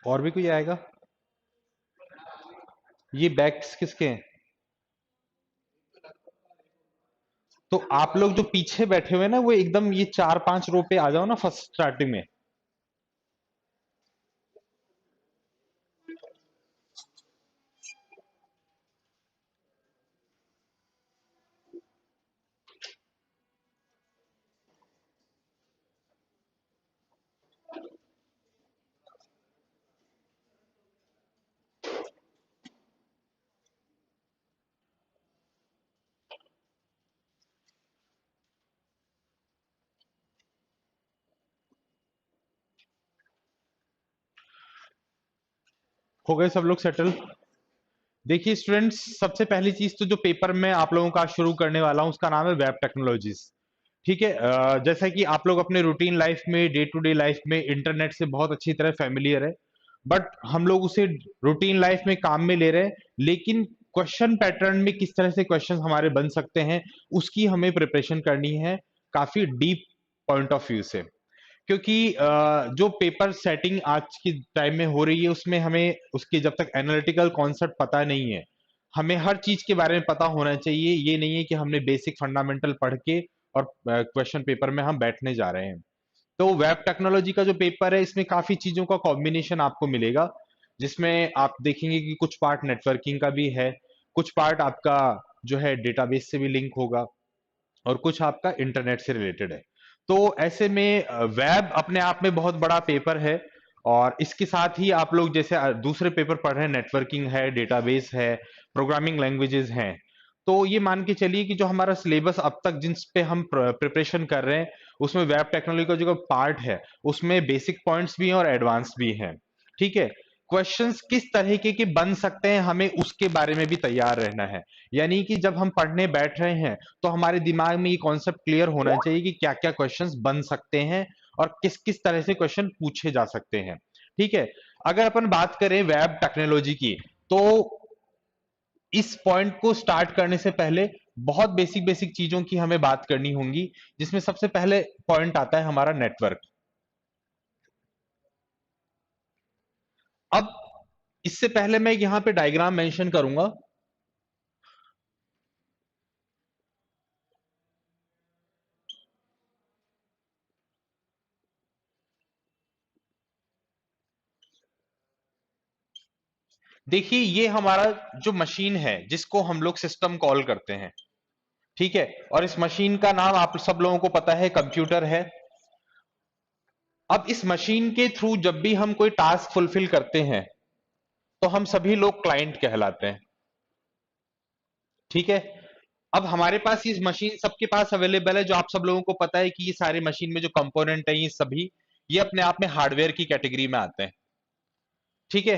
और भी कोई आएगा? ये बैग्स किसके हैं? तो आप लोग जो पीछे बैठे हुए हैं ना, वो एकदम ये 4-5 रो पे आ जाओ ना, फर्स्ट स्टार्टिंग में। हो गए सब लोग सेटल? देखिए स्टूडेंट्स, सबसे पहली चीज तो जो पेपर में आप लोगों का शुरू करने वाला हूं उसका नाम है वेब टेक्नोलॉजीज। ठीक है, जैसा कि आप लोग अपने रूटीन लाइफ में, डे टू डे लाइफ में इंटरनेट से बहुत अच्छी तरह फेमिलियर है, बट हम लोग उसे रूटीन लाइफ में काम में ले रहे हैं, लेकिन क्वेश्चन पैटर्न में किस तरह से क्वेश्चन हमारे बन सकते हैं उसकी हमें प्रिपरेशन करनी है, काफी डीप पॉइंट ऑफ व्यू से। क्योंकि जो पेपर सेटिंग आज की टाइम में हो रही है उसमें हमें उसके जब तक एनालिटिकल कॉन्सेप्ट पता नहीं है, हमें हर चीज के बारे में पता होना चाहिए। ये नहीं है कि हमने बेसिक फंडामेंटल पढ़ के और क्वेश्चन पेपर में हम बैठने जा रहे हैं। तो वेब टेक्नोलॉजी का जो पेपर है इसमें काफी चीजों का कॉम्बिनेशन आपको मिलेगा, जिसमें आप देखेंगे कि कुछ पार्ट नेटवर्किंग का भी है, कुछ पार्ट आपका जो है डेटाबेस से भी लिंक होगा, और कुछ आपका इंटरनेट से रिलेटेड है। तो ऐसे में वेब अपने आप में बहुत बड़ा पेपर है, और इसके साथ ही आप लोग जैसे दूसरे पेपर पढ़ रहे हैं, नेटवर्किंग है, डेटाबेस है, प्रोग्रामिंग लैंग्वेजेस हैं। तो ये मान के चलिए कि जो हमारा सिलेबस अब तक जिस पे हम प्रिपरेशन कर रहे हैं, उसमें वेब टेक्नोलॉजी का जो पार्ट है उसमें बेसिक पॉइंट्स भी हैं और एडवांस भी हैं। ठीक है, क्वेश्चंस किस तरीके के बन सकते हैं हमें उसके बारे में भी तैयार रहना है। यानी कि जब हम पढ़ने बैठ रहे हैं तो हमारे दिमाग में ये कॉन्सेप्ट क्लियर होना चाहिए कि क्या क्या क्वेश्चंस बन सकते हैं और किस किस तरह से क्वेश्चन पूछे जा सकते हैं। ठीक है, अगर अपन बात करें वेब टेक्नोलॉजी की, तो इस पॉइंट को स्टार्ट करने से पहले बहुत बेसिक बेसिक चीजों की हमें बात करनी होंगी, जिसमें सबसे पहले पॉइंट आता है हमारा नेटवर्क। अब इससे पहले मैं यहां पे डायग्राम मेंशन करूंगा। देखिए ये हमारा जो मशीन है जिसको हम लोग सिस्टम कॉल करते हैं, ठीक है, और इस मशीन का नाम आप सब लोगों को पता है, कंप्यूटर है। अब इस मशीन के थ्रू जब भी हम कोई टास्क फुलफिल करते हैं तो हम सभी लोग क्लाइंट कहलाते हैं। ठीक है, अब हमारे पास ये मशीन सबके पास अवेलेबल है, जो आप सब लोगों को पता है कि ये सारे मशीन में जो कंपोनेंट है ये सभी, ये अपने आप में हार्डवेयर की कैटेगरी में आते हैं। ठीक है,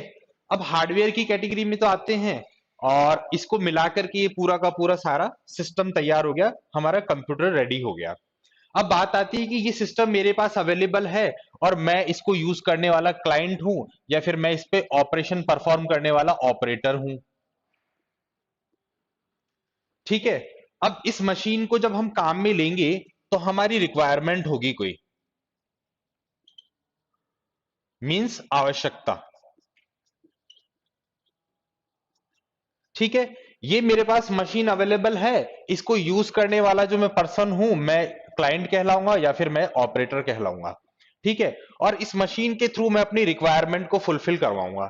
अब हार्डवेयर की कैटेगरी में तो आते हैं, और इसको मिलाकर के ये पूरा का पूरा सारा सिस्टम तैयार हो गया, हमारा कंप्यूटर रेडी हो गया। अब बात आती है कि ये सिस्टम मेरे पास अवेलेबल है और मैं इसको यूज करने वाला क्लाइंट हूं, या फिर मैं इस पे ऑपरेशन परफॉर्म करने वाला ऑपरेटर हूं। ठीक है, अब इस मशीन को जब हम काम में लेंगे तो हमारी रिक्वायरमेंट होगी कोई, मींस आवश्यकता। ठीक है, ये मेरे पास मशीन अवेलेबल है, इसको यूज करने वाला जो मैं पर्सन हूं, मैं क्लाइंट कहलाऊंगा या फिर मैं ऑपरेटर कहलाऊंगा। ठीक है, और इस मशीन के थ्रू मैं अपनी रिक्वायरमेंट को फुलफिल करवाऊंगा।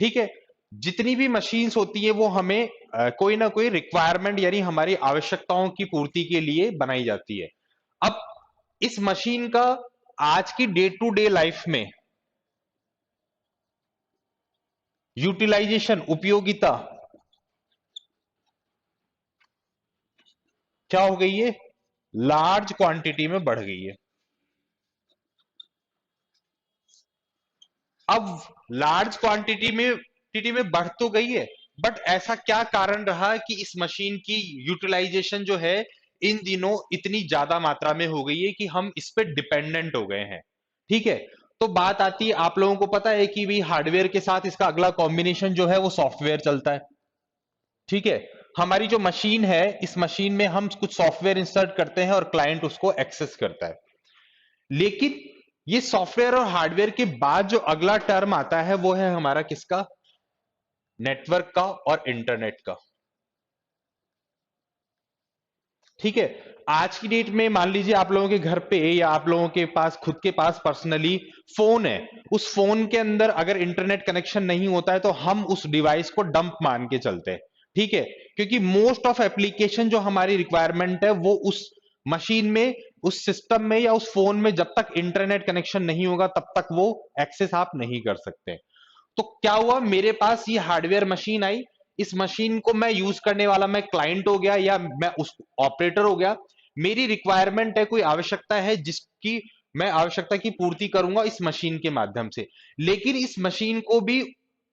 ठीक है, जितनी भी मशीन्स होती है वो हमें कोई ना कोई रिक्वायरमेंट यानी हमारी आवश्यकताओं की पूर्ति के लिए बनाई जाती है। अब इस मशीन का आज की डे टू डे लाइफ में यूटिलाइजेशन, उपयोगिता क्या हो गई है, लार्ज क्वांटिटी में बढ़ गई है। अब लार्ज क्वांटिटी में बढ़ तो गई है, बट ऐसा क्या कारण रहा कि इस मशीन की यूटिलाइजेशन जो है इन दिनों इतनी ज्यादा मात्रा में हो गई है कि हम इस पे डिपेंडेंट हो गए हैं। ठीक है, तो बात आती है, आप लोगों को पता है कि भी हार्डवेयर के साथ इसका अगला कॉम्बिनेशन जो है वो सॉफ्टवेयर चलता है। ठीक है, हमारी जो मशीन है, इस मशीन में हम कुछ सॉफ्टवेयर इंस्टॉल करते हैं और क्लाइंट उसको एक्सेस करता है। लेकिन ये सॉफ्टवेयर और हार्डवेयर के बाद जो अगला टर्म आता है वो है हमारा किसका? नेटवर्क का और इंटरनेट का। ठीक है। आज की डेट में मान लीजिए आप लोगों के घर पे या आप लोगों के पास खुद के पास पर्सनली फोन है, उस फोन के अंदर अगर इंटरनेट कनेक्शन नहीं होता है तो हम उस डिवाइस को डंप मान के चलते हैं। ठीक है, क्योंकि मोस्ट ऑफ एप्लीकेशन जो हमारी रिक्वायरमेंट है वो उस मशीन में, उस सिस्टम में या उस फोन में जब तक इंटरनेट कनेक्शन नहीं होगा तब तक वो एक्सेस आप नहीं कर सकते। तो क्या हुआ, मेरे पास ये हार्डवेयर मशीन आई, इस मशीन को मैं यूज करने वाला, मैं क्लाइंट हो गया या मैं उस ऑपरेटर हो गया। मेरी रिक्वायरमेंट है, कोई आवश्यकता है जिसकी मैं आवश्यकता की पूर्ति करूंगा इस मशीन के माध्यम से। लेकिन इस मशीन को भी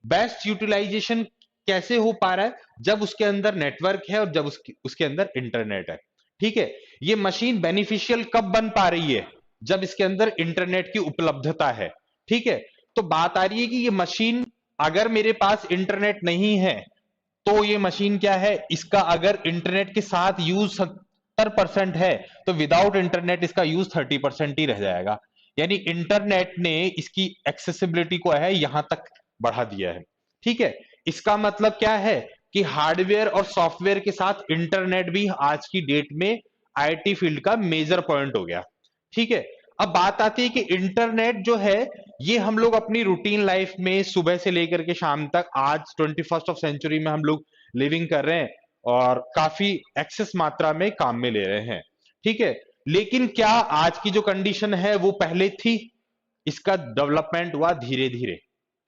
बेस्ट यूटिलाइजेशन कैसे हो पा रहा है? जब उसके अंदर नेटवर्क है और जब उसके अंदर इंटरनेट है। ठीक है, ये मशीन बेनिफिशियल कब बन पा रही है? जब इसके अंदर इंटरनेट की उपलब्धता है। ठीक है, तो बात आ रही है कि ये मशीन, अगर मेरे पास इंटरनेट नहीं है तो ये मशीन क्या है, इसका अगर इंटरनेट के साथ यूज 70% है तो विदाउट इंटरनेट इसका यूज 30% ही रह जाएगा। यानी इंटरनेट ने इसकी एक्सेसिबिलिटी को है यहां तक बढ़ा दिया है। ठीक है, इसका मतलब क्या है कि हार्डवेयर और सॉफ्टवेयर के साथ इंटरनेट भी आज की डेट में आईटी फील्ड का मेजर पॉइंट हो गया। ठीक है, अब बात आती है कि इंटरनेट जो है ये हम लोग अपनी रूटीन लाइफ में सुबह से लेकर के शाम तक, आज 21st ऑफ सेंचुरी में हम लोग लिविंग कर रहे हैं और काफी एक्सेस मात्रा में काम में ले रहे हैं। ठीक है, लेकिन क्या आज की जो कंडीशन है वो पहले थी? इसका डेवलपमेंट हुआ धीरे धीरे।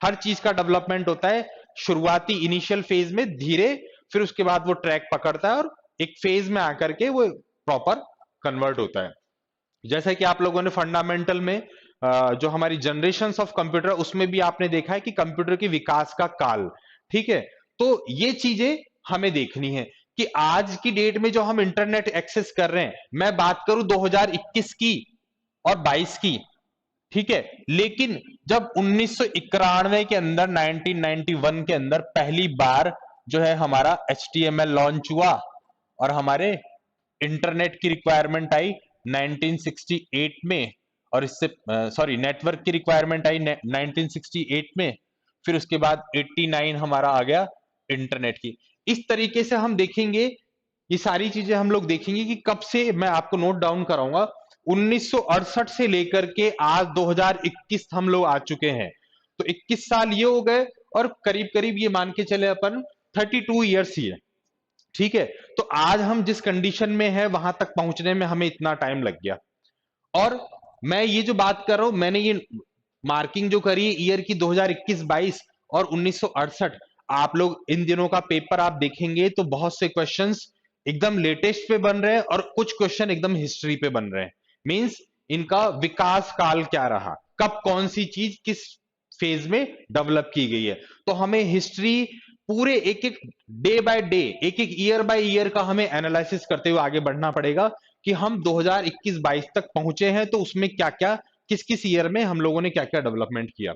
हर चीज का डेवलपमेंट होता है शुरुआती इनिशियल फेज में धीरे, फिर उसके बाद वो ट्रैक पकड़ता है और एक फेज में आकर के वो प्रॉपर कन्वर्ट होता है। जैसा कि आप लोगों ने फंडामेंटल में जो हमारी जनरेशन ऑफ कंप्यूटर उसमें भी आपने देखा है कि कंप्यूटर के विकास का काल। ठीक है, तो ये चीजें हमें देखनी है कि आज की डेट में जो हम इंटरनेट एक्सेस कर रहे हैं, मैं बात करूं 2021 की और 22 की। ठीक है, लेकिन जब 1991 के अंदर, 1991 के अंदर पहली बार जो है हमारा HTML लॉन्च हुआ और हमारे इंटरनेट की रिक्वायरमेंट आई 1968 में, और इससे सॉरी नेटवर्क की रिक्वायरमेंट आई 1968 में, फिर उसके बाद 89 हमारा आ गया इंटरनेट की। इस तरीके से हम देखेंगे, ये सारी चीजें हम लोग देखेंगे कि कब से, मैं आपको नोट डाउन कराऊंगा, 1968 से लेकर के आज 2021 हम लोग आ चुके हैं। तो 21 साल ये हो गए और करीब करीब ये मान के चले अपन 32 ईयर्स ही है। ठीक है, तो आज हम जिस कंडीशन में है वहां तक पहुंचने में हमें इतना टाइम लग गया। और मैं ये जो बात कर रहा हूं, मैंने ये मार्किंग जो करी है ईयर की 2021-22 और 1968, आप लोग इन दिनों का पेपर आप देखेंगे तो बहुत से क्वेश्चंस एकदम लेटेस्ट पे बन रहे हैं और कुछ क्वेश्चन एकदम हिस्ट्री पे बन रहे हैं। मींस इनका विकास काल क्या रहा, कब कौन सी चीज किस फेज में डेवलप की गई है। तो हमें हिस्ट्री पूरे एक एक डे बाय डे, एक एक ईयर बाय ईयर का हमें एनालिसिस करते हुए आगे बढ़ना पड़ेगा कि हम 2021-22 तक पहुंचे हैं तो उसमें क्या क्या, किस किस ईयर में हम लोगों ने क्या क्या डेवलपमेंट किया।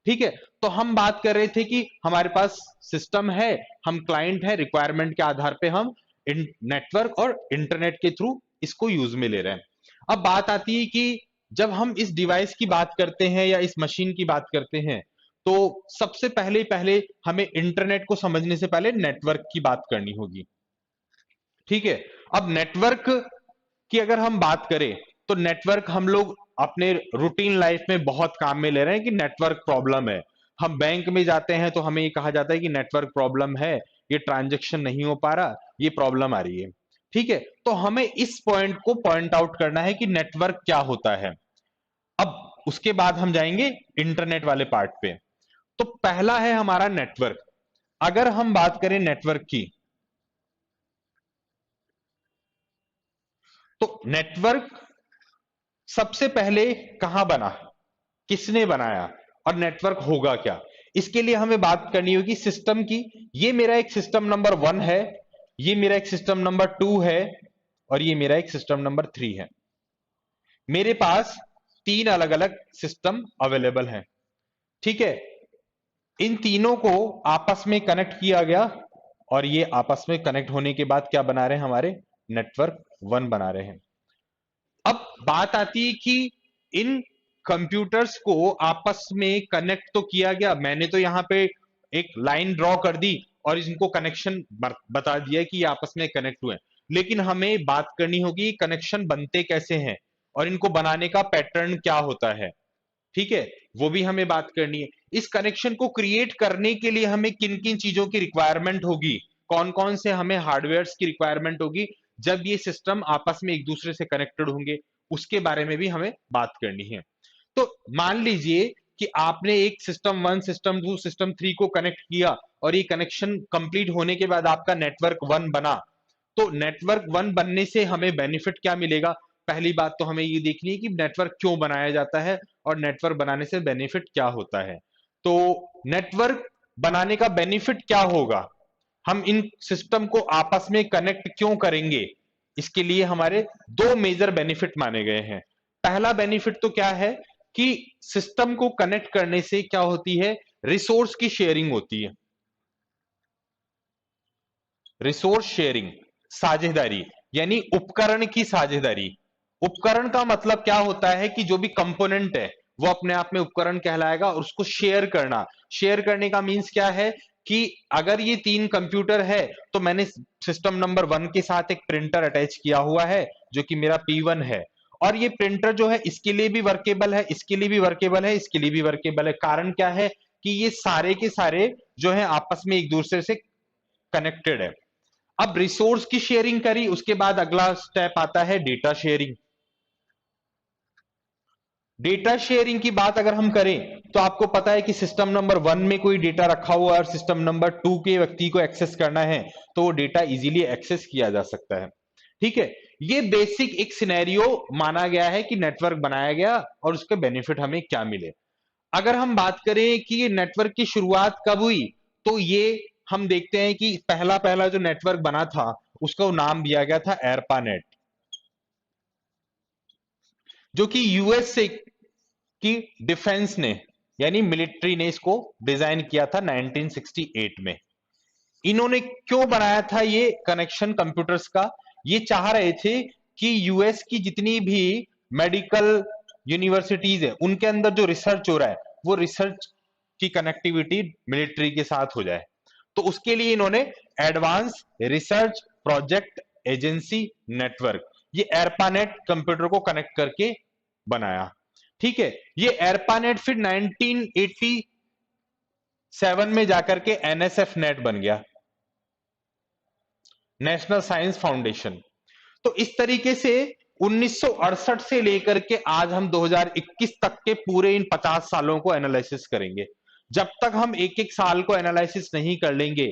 ठीक है, तो हम बात कर रहे थे कि हमारे पास सिस्टम है, हम क्लाइंट है, रिक्वायरमेंट के आधार पे हम नेटवर्क और इंटरनेट के थ्रू इसको यूज में ले रहे हैं। अब बात आती है कि जब हम इस डिवाइस की बात करते हैं या इस मशीन की बात करते हैं तो सबसे पहले पहले हमें इंटरनेट को समझने से पहले नेटवर्क की बात करनी होगी। ठीक है, अब नेटवर्क की अगर हम बात करें तो नेटवर्क हम लोग अपने रूटीन लाइफ में बहुत काम में ले रहे हैं कि नेटवर्क प्रॉब्लम है। हम बैंक में जाते हैं तो हमें ये कहा जाता है कि नेटवर्क प्रॉब्लम है, ये ट्रांजैक्शन नहीं हो पा रहा, ये प्रॉब्लम आ रही है। ठीक है, तो हमें इस पॉइंट को पॉइंट आउट करना है कि नेटवर्क क्या होता है। अब उसके बाद हम जाएंगे इंटरनेट वाले पार्ट पे। तो पहला है हमारा नेटवर्क। अगर हम बात करें नेटवर्क की, तो नेटवर्क सबसे पहले कहां बना, किसने बनाया और नेटवर्क होगा क्या? इसके लिए हमें बात करनी होगी सिस्टम की। ये मेरा एक सिस्टम नंबर 1 है, ये मेरा एक सिस्टम नंबर 2 है और ये मेरा एक सिस्टम नंबर 3 है। मेरे पास 3 अलग अलग सिस्टम अवेलेबल हैं। ठीक है, इन तीनों को आपस में कनेक्ट किया गया और ये आपस में कनेक्ट होने के बाद क्या बना रहे हैं, हमारे नेटवर्क 1 बना रहे हैं। अब बात आती है कि इन कंप्यूटर्स को आपस में कनेक्ट तो किया गया, मैंने तो यहाँ पे एक लाइन ड्रॉ कर दी और इनको कनेक्शन बता दिया कि ये आपस में कनेक्ट हुए, लेकिन हमें बात करनी होगी कनेक्शन बनते कैसे हैं और इनको बनाने का पैटर्न क्या होता है। ठीक है, वो भी हमें बात करनी है। इस कनेक्शन को क्रिएट करने के लिए हमें किन किन चीजों की रिक्वायरमेंट होगी, कौन कौन से हमें हार्डवेयर की रिक्वायरमेंट होगी जब ये सिस्टम आपस में एक दूसरे से कनेक्टेड होंगे, उसके बारे में भी हमें बात करनी है। तो मान लीजिए कि आपने एक सिस्टम 1 सिस्टम 2 सिस्टम 3 को कनेक्ट किया और ये कनेक्शन कंप्लीट होने के बाद आपका नेटवर्क 1 बना। तो नेटवर्क 1 बनने से हमें बेनिफिट क्या मिलेगा? पहली बात तो हमें ये देखनी है कि नेटवर्क क्यों बनाया जाता है और नेटवर्क बनाने से बेनिफिट क्या होता है। तो नेटवर्क बनाने का बेनिफिट क्या होगा, हम इन सिस्टम को आपस में कनेक्ट क्यों करेंगे, इसके लिए हमारे दो मेजर बेनिफिट माने गए हैं। पहला बेनिफिट तो क्या है कि सिस्टम को कनेक्ट करने से क्या होती है, रिसोर्स की शेयरिंग होती है। रिसोर्स शेयरिंग, साझेदारी, यानी उपकरण की साझेदारी। उपकरण का मतलब क्या होता है कि जो भी कंपोनेंट है वो अपने आप में उपकरण कहलाएगा, और उसको शेयर करना। शेयर करने का मींस क्या है कि अगर ये 3 कंप्यूटर है तो मैंने सिस्टम नंबर 1 के साथ एक प्रिंटर अटैच किया हुआ है जो कि मेरा P1 है, और ये प्रिंटर जो है इसके लिए भी वर्केबल है, इसके लिए भी वर्केबल है, इसके लिए भी वर्केबल है। कारण क्या है कि ये सारे के सारे जो है आपस में एक दूसरे से कनेक्टेड है। अब रिसोर्स की शेयरिंग करी, उसके बाद अगला स्टेप आता है डेटा शेयरिंग। डेटा शेयरिंग की बात अगर हम करें तो आपको पता है कि सिस्टम नंबर 1 में कोई डेटा रखा हुआ है और सिस्टम नंबर 2 के व्यक्ति को एक्सेस करना है तो वो डेटा इजीली एक्सेस किया जा सकता है। ठीक है, ये बेसिक एक सिनेरियो माना गया है कि नेटवर्क बनाया गया और उसके बेनिफिट हमें क्या मिले। अगर हम बात करें कि ये नेटवर्क की शुरुआत कब हुई, तो ये हम देखते हैं कि पहला पहला जो नेटवर्क बना था उसका नाम दिया गया था एरपानेट, जो कि यूएस से की डिफेंस ने यानी मिलिट्री ने इसको डिजाइन किया था 1968 में। इन्होंने क्यों बनाया था ये कनेक्शन कंप्यूटर्स का? ये चाह रहे थे कि यूएस की जितनी भी मेडिकल यूनिवर्सिटीज है उनके अंदर जो रिसर्च हो रहा है वो रिसर्च की कनेक्टिविटी मिलिट्री के साथ हो जाए। तो उसके लिए इन्होंने advance research project agency network, ये एरपानेट कंप्यूटर को कनेक्ट करके बनाया। ठीक है, ये एरपानेट फिर 1987 में जाकर के एनएसएफ नेट बन गया, नेशनल साइंस फाउंडेशन। तो इस तरीके से 1968 से लेकर के आज हम 2021 तक के पूरे इन 50 सालों को एनालिसिस करेंगे। जब तक हम एक एक साल को एनालिसिस नहीं कर लेंगे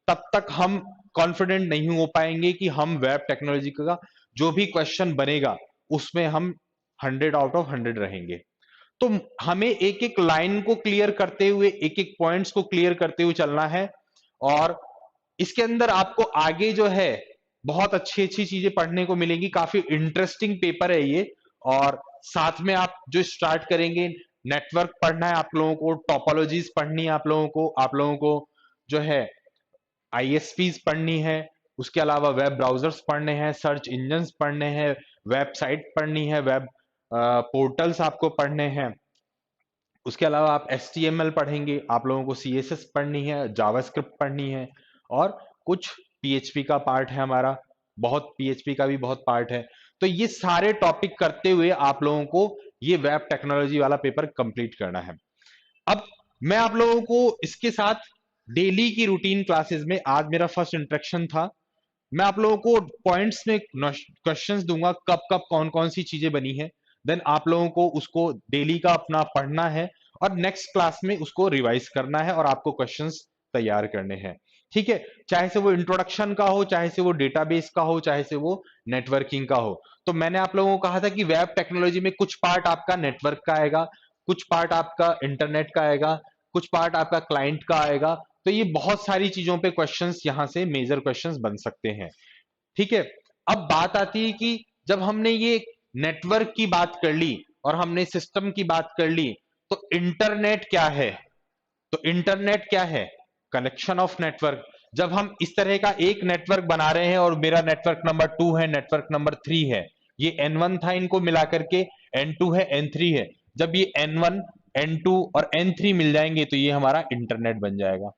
तब तक हम कॉन्फिडेंट नहीं हो पाएंगे कि हम वेब टेक्नोलॉजी का जो भी क्वेश्चन बनेगा उसमें हम 100 आउट ऑफ 100 रहेंगे। तो हमें एक एक लाइन को क्लियर करते हुए, एक एक पॉइंट्स को क्लियर करते हुए चलना है, और इसके अंदर आपको आगे जो है बहुत अच्छी अच्छी चीजें पढ़ने को मिलेंगी। काफी इंटरेस्टिंग पेपर है ये, और साथ में आप जो स्टार्ट करेंगे, नेटवर्क पढ़ना है आप लोगों को, टोपोलॉजीज पढ़नी है आप लोगों को जो है आईएसपीज पढ़नी है, उसके अलावा वेब ब्राउजर्स पढ़ने हैं, सर्च इंजन्स पढ़ने हैं, वेबसाइट पढ़नी है, वेब पोर्टल्स आपको पढ़ने हैं। उसके अलावा आप HTML पढ़ेंगे, आप लोगों को CSS पढ़नी है, जावास्क्रिप्ट पढ़नी है, और कुछ PHP का पार्ट है हमारा, बहुत PHP का भी बहुत पार्ट है। तो ये सारे टॉपिक करते हुए आप लोगों को ये वेब टेक्नोलॉजी वाला पेपर कंप्लीट करना है। अब मैं आप लोगों को इसके साथ डेली की रूटीन क्लासेस में, आज मेरा फर्स्ट इंट्रोडक्शन था, मैं आप लोगों को पॉइंट्स में क्वेश्चंस दूंगा कब कब कौन कौन सी चीजें बनी है, देन आप लोगों को उसको डेली का अपना पढ़ना है और नेक्स्ट क्लास में उसको रिवाइज करना है और आपको क्वेश्चंस तैयार करने हैं। ठीक है, चाहे से वो इंट्रोडक्शन का हो, चाहे से वो डेटाबेस का हो, चाहे से वो नेटवर्किंग का हो। तो मैंने आप लोगों को कहा था कि वेब टेक्नोलॉजी में कुछ पार्ट आपका नेटवर्क का आएगा, कुछ पार्ट आपका इंटरनेट का आएगा, कुछ पार्ट आपका क्लाइंट का आएगा। तो ये बहुत सारी चीजों पे क्वेश्चंस यहां से मेजर क्वेश्चंस बन सकते हैं। ठीक है, अब बात आती है कि जब हमने ये नेटवर्क की बात कर ली और हमने सिस्टम की बात कर ली, तो इंटरनेट क्या है? तो इंटरनेट क्या है? Connection of network. जब हम इस तरह का एक नेटवर्क बना रहे हैं और मेरा नेटवर्क नंबर 2 है, नेटवर्क नंबर 3 है, ये N1 था, इनको मिलाकर के N2 है, N3 है, जब ये N1 N2 और N3 मिल जाएंगे तो ये हमारा इंटरनेट बन जाएगा।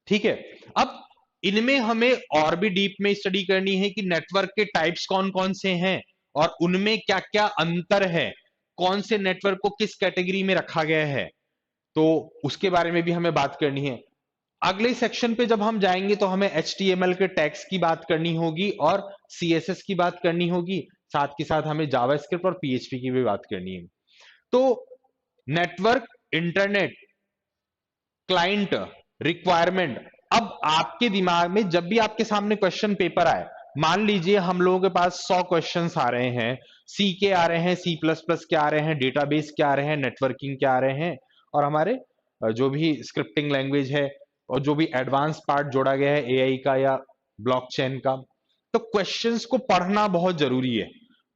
ठीक है, अब इनमें हमें और भी डीप में स्टडी करनी है कि नेटवर्क के टाइप्स कौन कौन से हैं और उनमें क्या क्या अंतर है, कौन से नेटवर्क को किस कैटेगरी में रखा गया है, तो उसके बारे में भी हमें बात करनी है। अगले सेक्शन पे जब हम जाएंगे तो हमें HTML के टैग्स की बात करनी होगी और CSS की बात करनी होगी, साथ के साथ हमें जावास्क्रिप्ट और PHP की भी बात करनी है। तो नेटवर्क, इंटरनेट, क्लाइंट, रिक्वायरमेंट। अब आपके दिमाग में जब भी आपके सामने क्वेश्चन पेपर आए, मान लीजिए हम लोगों के पास 100 क्वेश्चंस आ रहे हैं, सी के आ रहे हैं, C++ के आ रहे हैं, डेटाबेस के आ रहे हैं, नेटवर्किंग के आ रहे हैं, और हमारे जो भी स्क्रिप्टिंग लैंग्वेज है और जो भी एडवांस पार्ट जोड़ा गया है AI का या ब्लॉकचेन का, तो क्वेश्चंस को पढ़ना बहुत जरूरी है।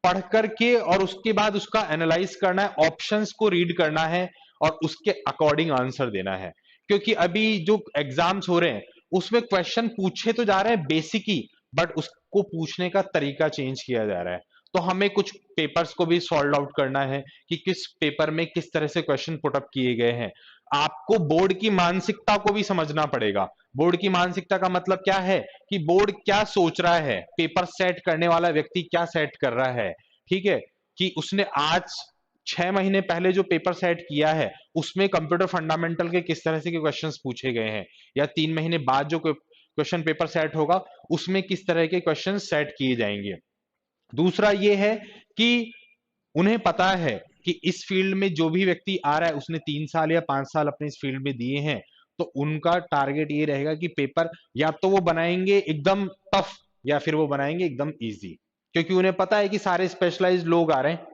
पढ़ करके और उसके बाद उसका एनालाइज करना है, ऑप्शंस को रीड करना है और उसके अकॉर्डिंग आंसर देना है। क्योंकि अभी जो एग्जाम्स हो रहे हैं उसमें क्वेश्चन पूछे तो जा रहे हैं बेसिक ही, बट उसको पूछने का तरीका चेंज किया जा रहा है। तो हमें कुछ पेपर्स को भी सॉल्व आउट करना है कि किस पेपर में किस तरह से क्वेश्चन पुटअप किए गए हैं। आपको बोर्ड की मानसिकता को भी समझना पड़ेगा। बोर्ड की मानसिकता का मतलब क्या है कि बोर्ड क्या सोच रहा है, पेपर सेट करने वाला व्यक्ति क्या सेट कर रहा है। ठीक है, कि उसने आज 6 महीने पहले जो पेपर सेट किया है उसमें कंप्यूटर फंडामेंटल के किस तरह से के क्वेश्चंस पूछे गए हैं, या 3 महीने बाद जो क्वेश्चन पेपर सेट होगा उसमें किस तरह के क्वेश्चन सेट किए जाएंगे। दूसरा ये है कि उन्हें पता है कि इस फील्ड में जो भी व्यक्ति आ रहा है उसने 3 साल या 5 साल अपने इस फील्ड में दिए हैं, तो उनका टारगेट ये रहेगा कि पेपर या तो वो बनाएंगे एकदम टफ या फिर वो बनाएंगे एकदम इजी। क्योंकि उन्हें पता है कि सारे स्पेशलाइज्ड लोग आ रहे हैं,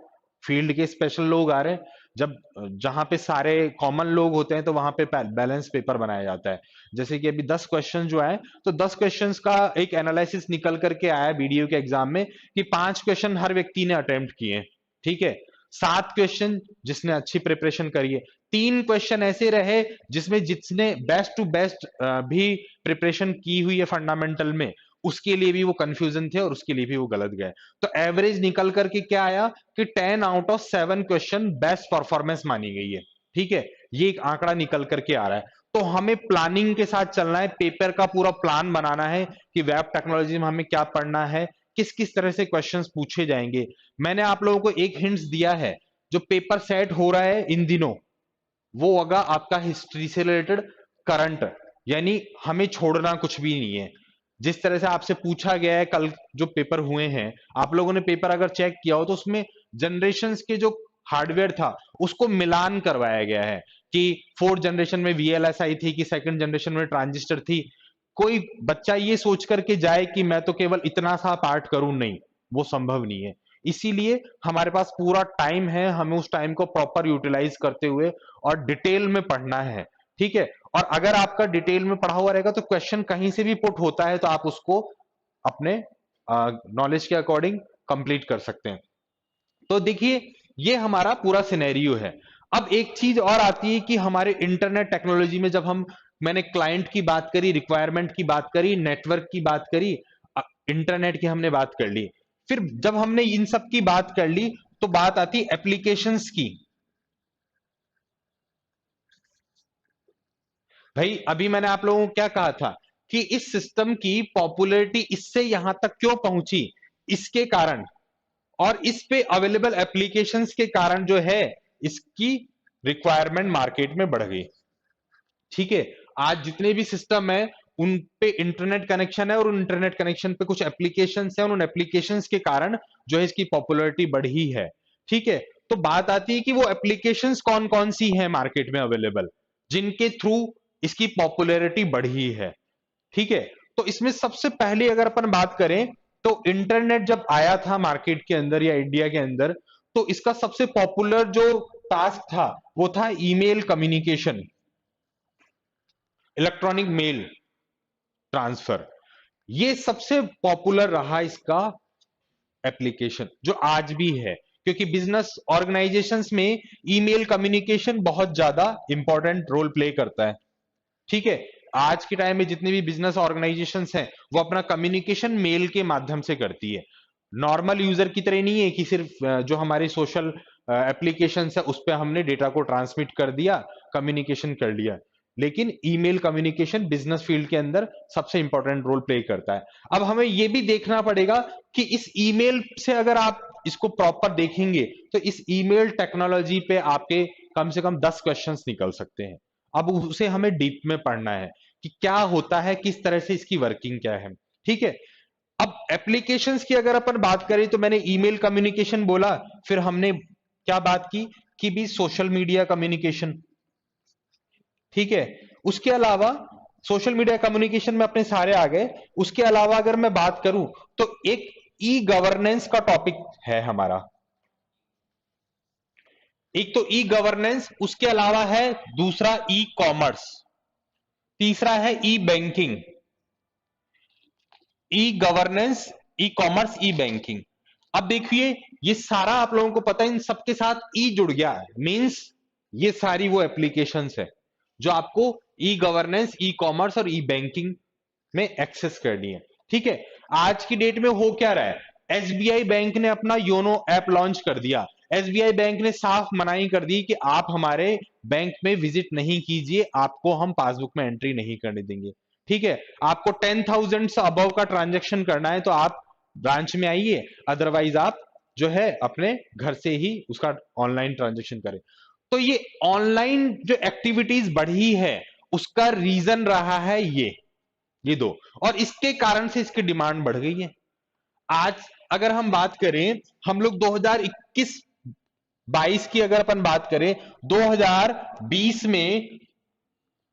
फील्ड के स्पेशल लोग आ रहे हैं। जब जहां पे सारे कॉमन लोग होते हैं तो वहां पे बैलेंस पेपर बनाया जाता है। जैसे कि अभी 10 क्वेश्चन जो आए, तो 10 क्वेश्चंस का एक एनालिसिस निकल करके आया वीडियो के एग्जाम में कि 5 क्वेश्चन हर व्यक्ति ने अटेम्प्ट किए। ठीक है, 7 क्वेश्चन जिसने अच्छी प्रिपरेशन करी है, 3 क्वेश्चन ऐसे रहे जिसमें जिसने बेस्ट टू बेस्ट भी प्रिपरेशन की हुई है फंडामेंटल में, उसके लिए भी वो कंफ्यूजन थे और उसके लिए भी वो गलत गए। तो एवरेज निकल करके क्या आया कि 10 out of 7 question best performance मानी गई है। ठीक है, ये एक आंकड़ा निकल करके आ रहा है। तो हमें प्लानिंग के साथ चलना है, पेपर का पूरा प्लान बनाना है कि वेब टेक्नोलॉजी में हमें क्या पढ़ना है, किस किस तरह से क्वेश्चंस पूछे जाएंगे। मैंने आप लोगों को एक हिंट्स दिया है, जो पेपर सेट हो रहा है इन दिनों वो होगा आपका हिस्ट्री से रिलेटेड, करंट, यानी हमें छोड़ना कुछ भी नहीं है। जिस तरह से आपसे पूछा गया है, कल जो पेपर हुए हैं आप लोगों ने पेपर अगर चेक किया हो तो उसमें जनरेशंस के जो हार्डवेयर था उसको मिलान करवाया गया है कि फोर्थ जनरेशन में VLSI थी कि सेकंड जनरेशन में ट्रांजिस्टर थी। कोई बच्चा ये सोच करके जाए कि मैं तो केवल इतना सा पार्ट करूं, नहीं, वो संभव नहीं है। इसीलिए हमारे पास पूरा टाइम है, हमें उस टाइम को प्रॉपर यूटिलाइज करते हुए और डिटेल में पढ़ना है। ठीक है, और अगर आपका डिटेल में पढ़ा हुआ रहेगा तो क्वेश्चन कहीं से भी पुट होता है तो आप उसको अपने नॉलेज के अकॉर्डिंग कंप्लीट कर सकते हैं। तो देखिए, ये हमारा पूरा सिनेरियो है। अब एक चीज और आती है कि हमारे इंटरनेट टेक्नोलॉजी में जब हम, मैंने क्लाइंट की बात करी, रिक्वायरमेंट की बात करी, नेटवर्क की बात करी, इंटरनेट की हमने बात कर ली, फिर जब हमने इन सब की बात कर ली तो बात आती एप्लीकेशंस की। भाई अभी मैंने आप लोगों को क्या कहा था कि इस सिस्टम की पॉपुलैरिटी इससे यहां तक क्यों पहुंची, इसके कारण और इस पे अवेलेबल एप्लीकेशंस के कारण जो है इसकी रिक्वायरमेंट मार्केट में बढ़ गई। ठीक है, आज जितने भी सिस्टम है उन पे इंटरनेट कनेक्शन है और उन इंटरनेट कनेक्शन पे कुछ एप्लीकेशंस है, उन एप्लीकेशंस के कारण जो है इसकी पॉपुलैरिटी बढ़ी है। ठीक है, तो बात आती है कि वो एप्लीकेशंस कौन कौन सी है मार्केट में अवेलेबल जिनके थ्रू इसकी पॉपुलैरिटी बढ़ी है। ठीक है, तो इसमें सबसे पहले अगर अपन बात करें तो इंटरनेट जब आया था मार्केट के अंदर या इंडिया के अंदर, तो इसका सबसे पॉपुलर जो टास्क था वो था email communication, electronic mail transfer. ये सबसे पॉपुलर रहा इसका एप्लीकेशन जो आज भी है, क्योंकि बिजनेस ऑर्गेनाइजेशंस में ईमेल कम्युनिकेशन बहुत ज्यादा इंपॉर्टेंट रोल प्ले करता है। ठीक है, आज के टाइम में जितने भी बिजनेस ऑर्गेनाइजेशंस हैं वो अपना कम्युनिकेशन मेल के माध्यम से करती है। नॉर्मल यूजर की तरह नहीं है कि सिर्फ जो हमारे सोशल एप्लीकेशन है उस पर हमने डेटा को ट्रांसमिट कर दिया, कम्युनिकेशन कर लिया। लेकिन ईमेल कम्युनिकेशन बिजनेस फील्ड के अंदर सबसे इंपॉर्टेंट रोल प्ले करता है। अब हमें यह भी देखना पड़ेगा कि इस ईमेल से अगर आप इसको प्रॉपर देखेंगे तो इस ईमेल टेक्नोलॉजी पे आपके कम से कम 10 क्वेश्चंस निकल सकते हैं। अब उसे हमें डीप में पढ़ना है कि क्या होता है, किस तरह से इसकी वर्किंग क्या है। ठीक है, अब एप्लीकेशंस की अगर अपन बात करें तो मैंने ईमेल कम्युनिकेशन बोला, फिर हमने क्या बात की कि भी सोशल मीडिया कम्युनिकेशन। ठीक है, उसके अलावा सोशल मीडिया कम्युनिकेशन में अपने सारे आ गए। उसके अलावा अगर मैं बात करूं तो एक ई गवर्नेंस का टॉपिक है हमारा। एक तो ई गवर्नेंस, उसके अलावा है दूसरा ई कॉमर्स, तीसरा है e banking. E governance, e commerce, e banking. अब देखिए ये सारा आप लोगों को पता है, इन सबके साथ ई जुड़ गया है, मींस ये सारी वो एप्लीकेशंस है जो आपको ई गवर्नेंस, ई कॉमर्स और ई बैंकिंग में एक्सेस करनी है। ठीक है, आज की डेट में हो क्या रहा है, एसबीआई बैंक ने अपना योनो ऐप लॉन्च कर दिया। एसबीआई बैंक ने साफ मनाही कर दी कि आप हमारे बैंक में विजिट नहीं कीजिए, आपको हम पासबुक में एंट्री नहीं करने देंगे। ठीक है, आपको 10,000 से अबव का ट्रांजेक्शन करना है तो आप ब्रांच में आइए, अदरवाइज आप जो है अपने घर से ही उसका ऑनलाइन ट्रांजेक्शन करें। तो ये ऑनलाइन जो एक्टिविटीज बढ़ी है उसका रीजन रहा है ये दो, और इसके कारण से इसकी डिमांड बढ़ गई है। आज अगर हम बात करें, हम लोग 2021-22 की अगर अपन बात करें, 2020 में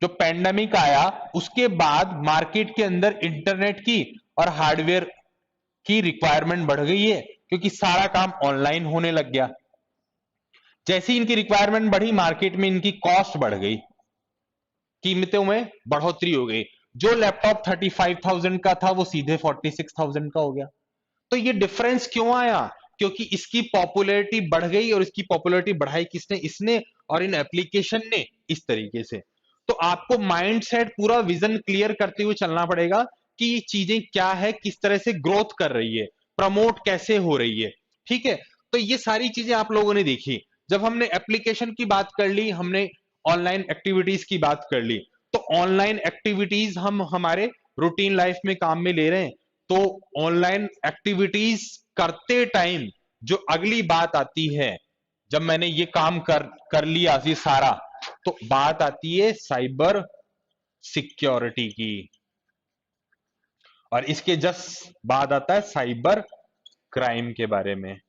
जो पैंडेमिक आया उसके बाद मार्केट के अंदर इंटरनेट की और हार्डवेयर की रिक्वायरमेंट बढ़ गई है, क्योंकि सारा काम ऑनलाइन होने लग गया। जैसी इनकी रिक्वायरमेंट बढ़ी, मार्केट में इनकी कॉस्ट बढ़ गई, कीमतों में बढ़ोतरी हो गई। जो लैपटॉप 35,000 का था वो सीधे 46,000 का हो गया। तो ये डिफरेंस क्यों आया, क्योंकि इसकी पॉपुलैरिटी बढ़ गई, और इसकी पॉपुलैरिटी बढ़ाई किसने, इसने, और इन एप्लीकेशन ने, इस तरीके से। तो आपको माइंडसेट पूरा विजन क्लियर करते हुए चलना पड़ेगा कि ये चीजें क्या है, किस तरह से ग्रोथ कर रही है, प्रमोट कैसे हो रही है। ठीक है, तो ये सारी चीजें आप लोगों ने देखी। जब हमने एप्लीकेशन की बात कर ली, हमने ऑनलाइन एक्टिविटीज की बात कर ली, तो ऑनलाइन एक्टिविटीज हम हमारे रूटीन लाइफ में काम में ले रहे हैं। तो ऑनलाइन एक्टिविटीज करते टाइम जो अगली बात आती है, जब मैंने ये काम कर लिया ये सारा, तो बात आती है साइबर सिक्योरिटी की, और इसके जस्ट बाद आता है साइबर क्राइम के बारे में।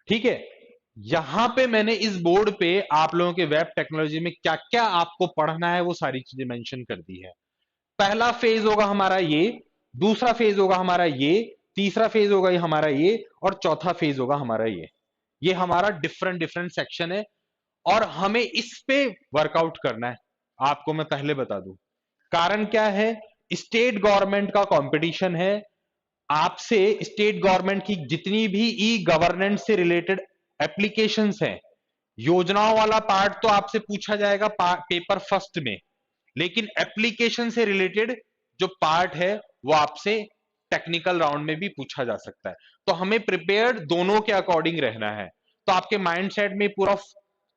ठीक है, यहां पे मैंने इस बोर्ड पे आप लोगों के वेब टेक्नोलॉजी में क्या क्या आपको पढ़ना है वो सारी चीजें मेंशन कर दी है। पहला फेज होगा हमारा ये, दूसरा फेज होगा हमारा ये, तीसरा फेज होगा ये हमारा ये, और चौथा फेज होगा हमारा ये हमारा डिफरेंट डिफरेंट सेक्शन है, और हमें इस पे वर्कआउट करना है। आपको मैं पहले बता दूं कारण क्या है, स्टेट गवर्नमेंट का कंपटीशन है। आपसे स्टेट गवर्नमेंट की जितनी भी ई गवर्नेंस से रिलेटेड एप्लीकेशंस हैं, योजनाओं वाला पार्ट तो आपसे पूछा जाएगा पेपर फर्स्ट में, लेकिन एप्लीकेशन से रिलेटेड जो पार्ट है वो आपसे टेक्निकल राउंड में भी पूछा जा सकता है। तो हमें प्रिपेयर्ड दोनों के अकॉर्डिंग रहना है। तो आपके माइंडसेट में पूरा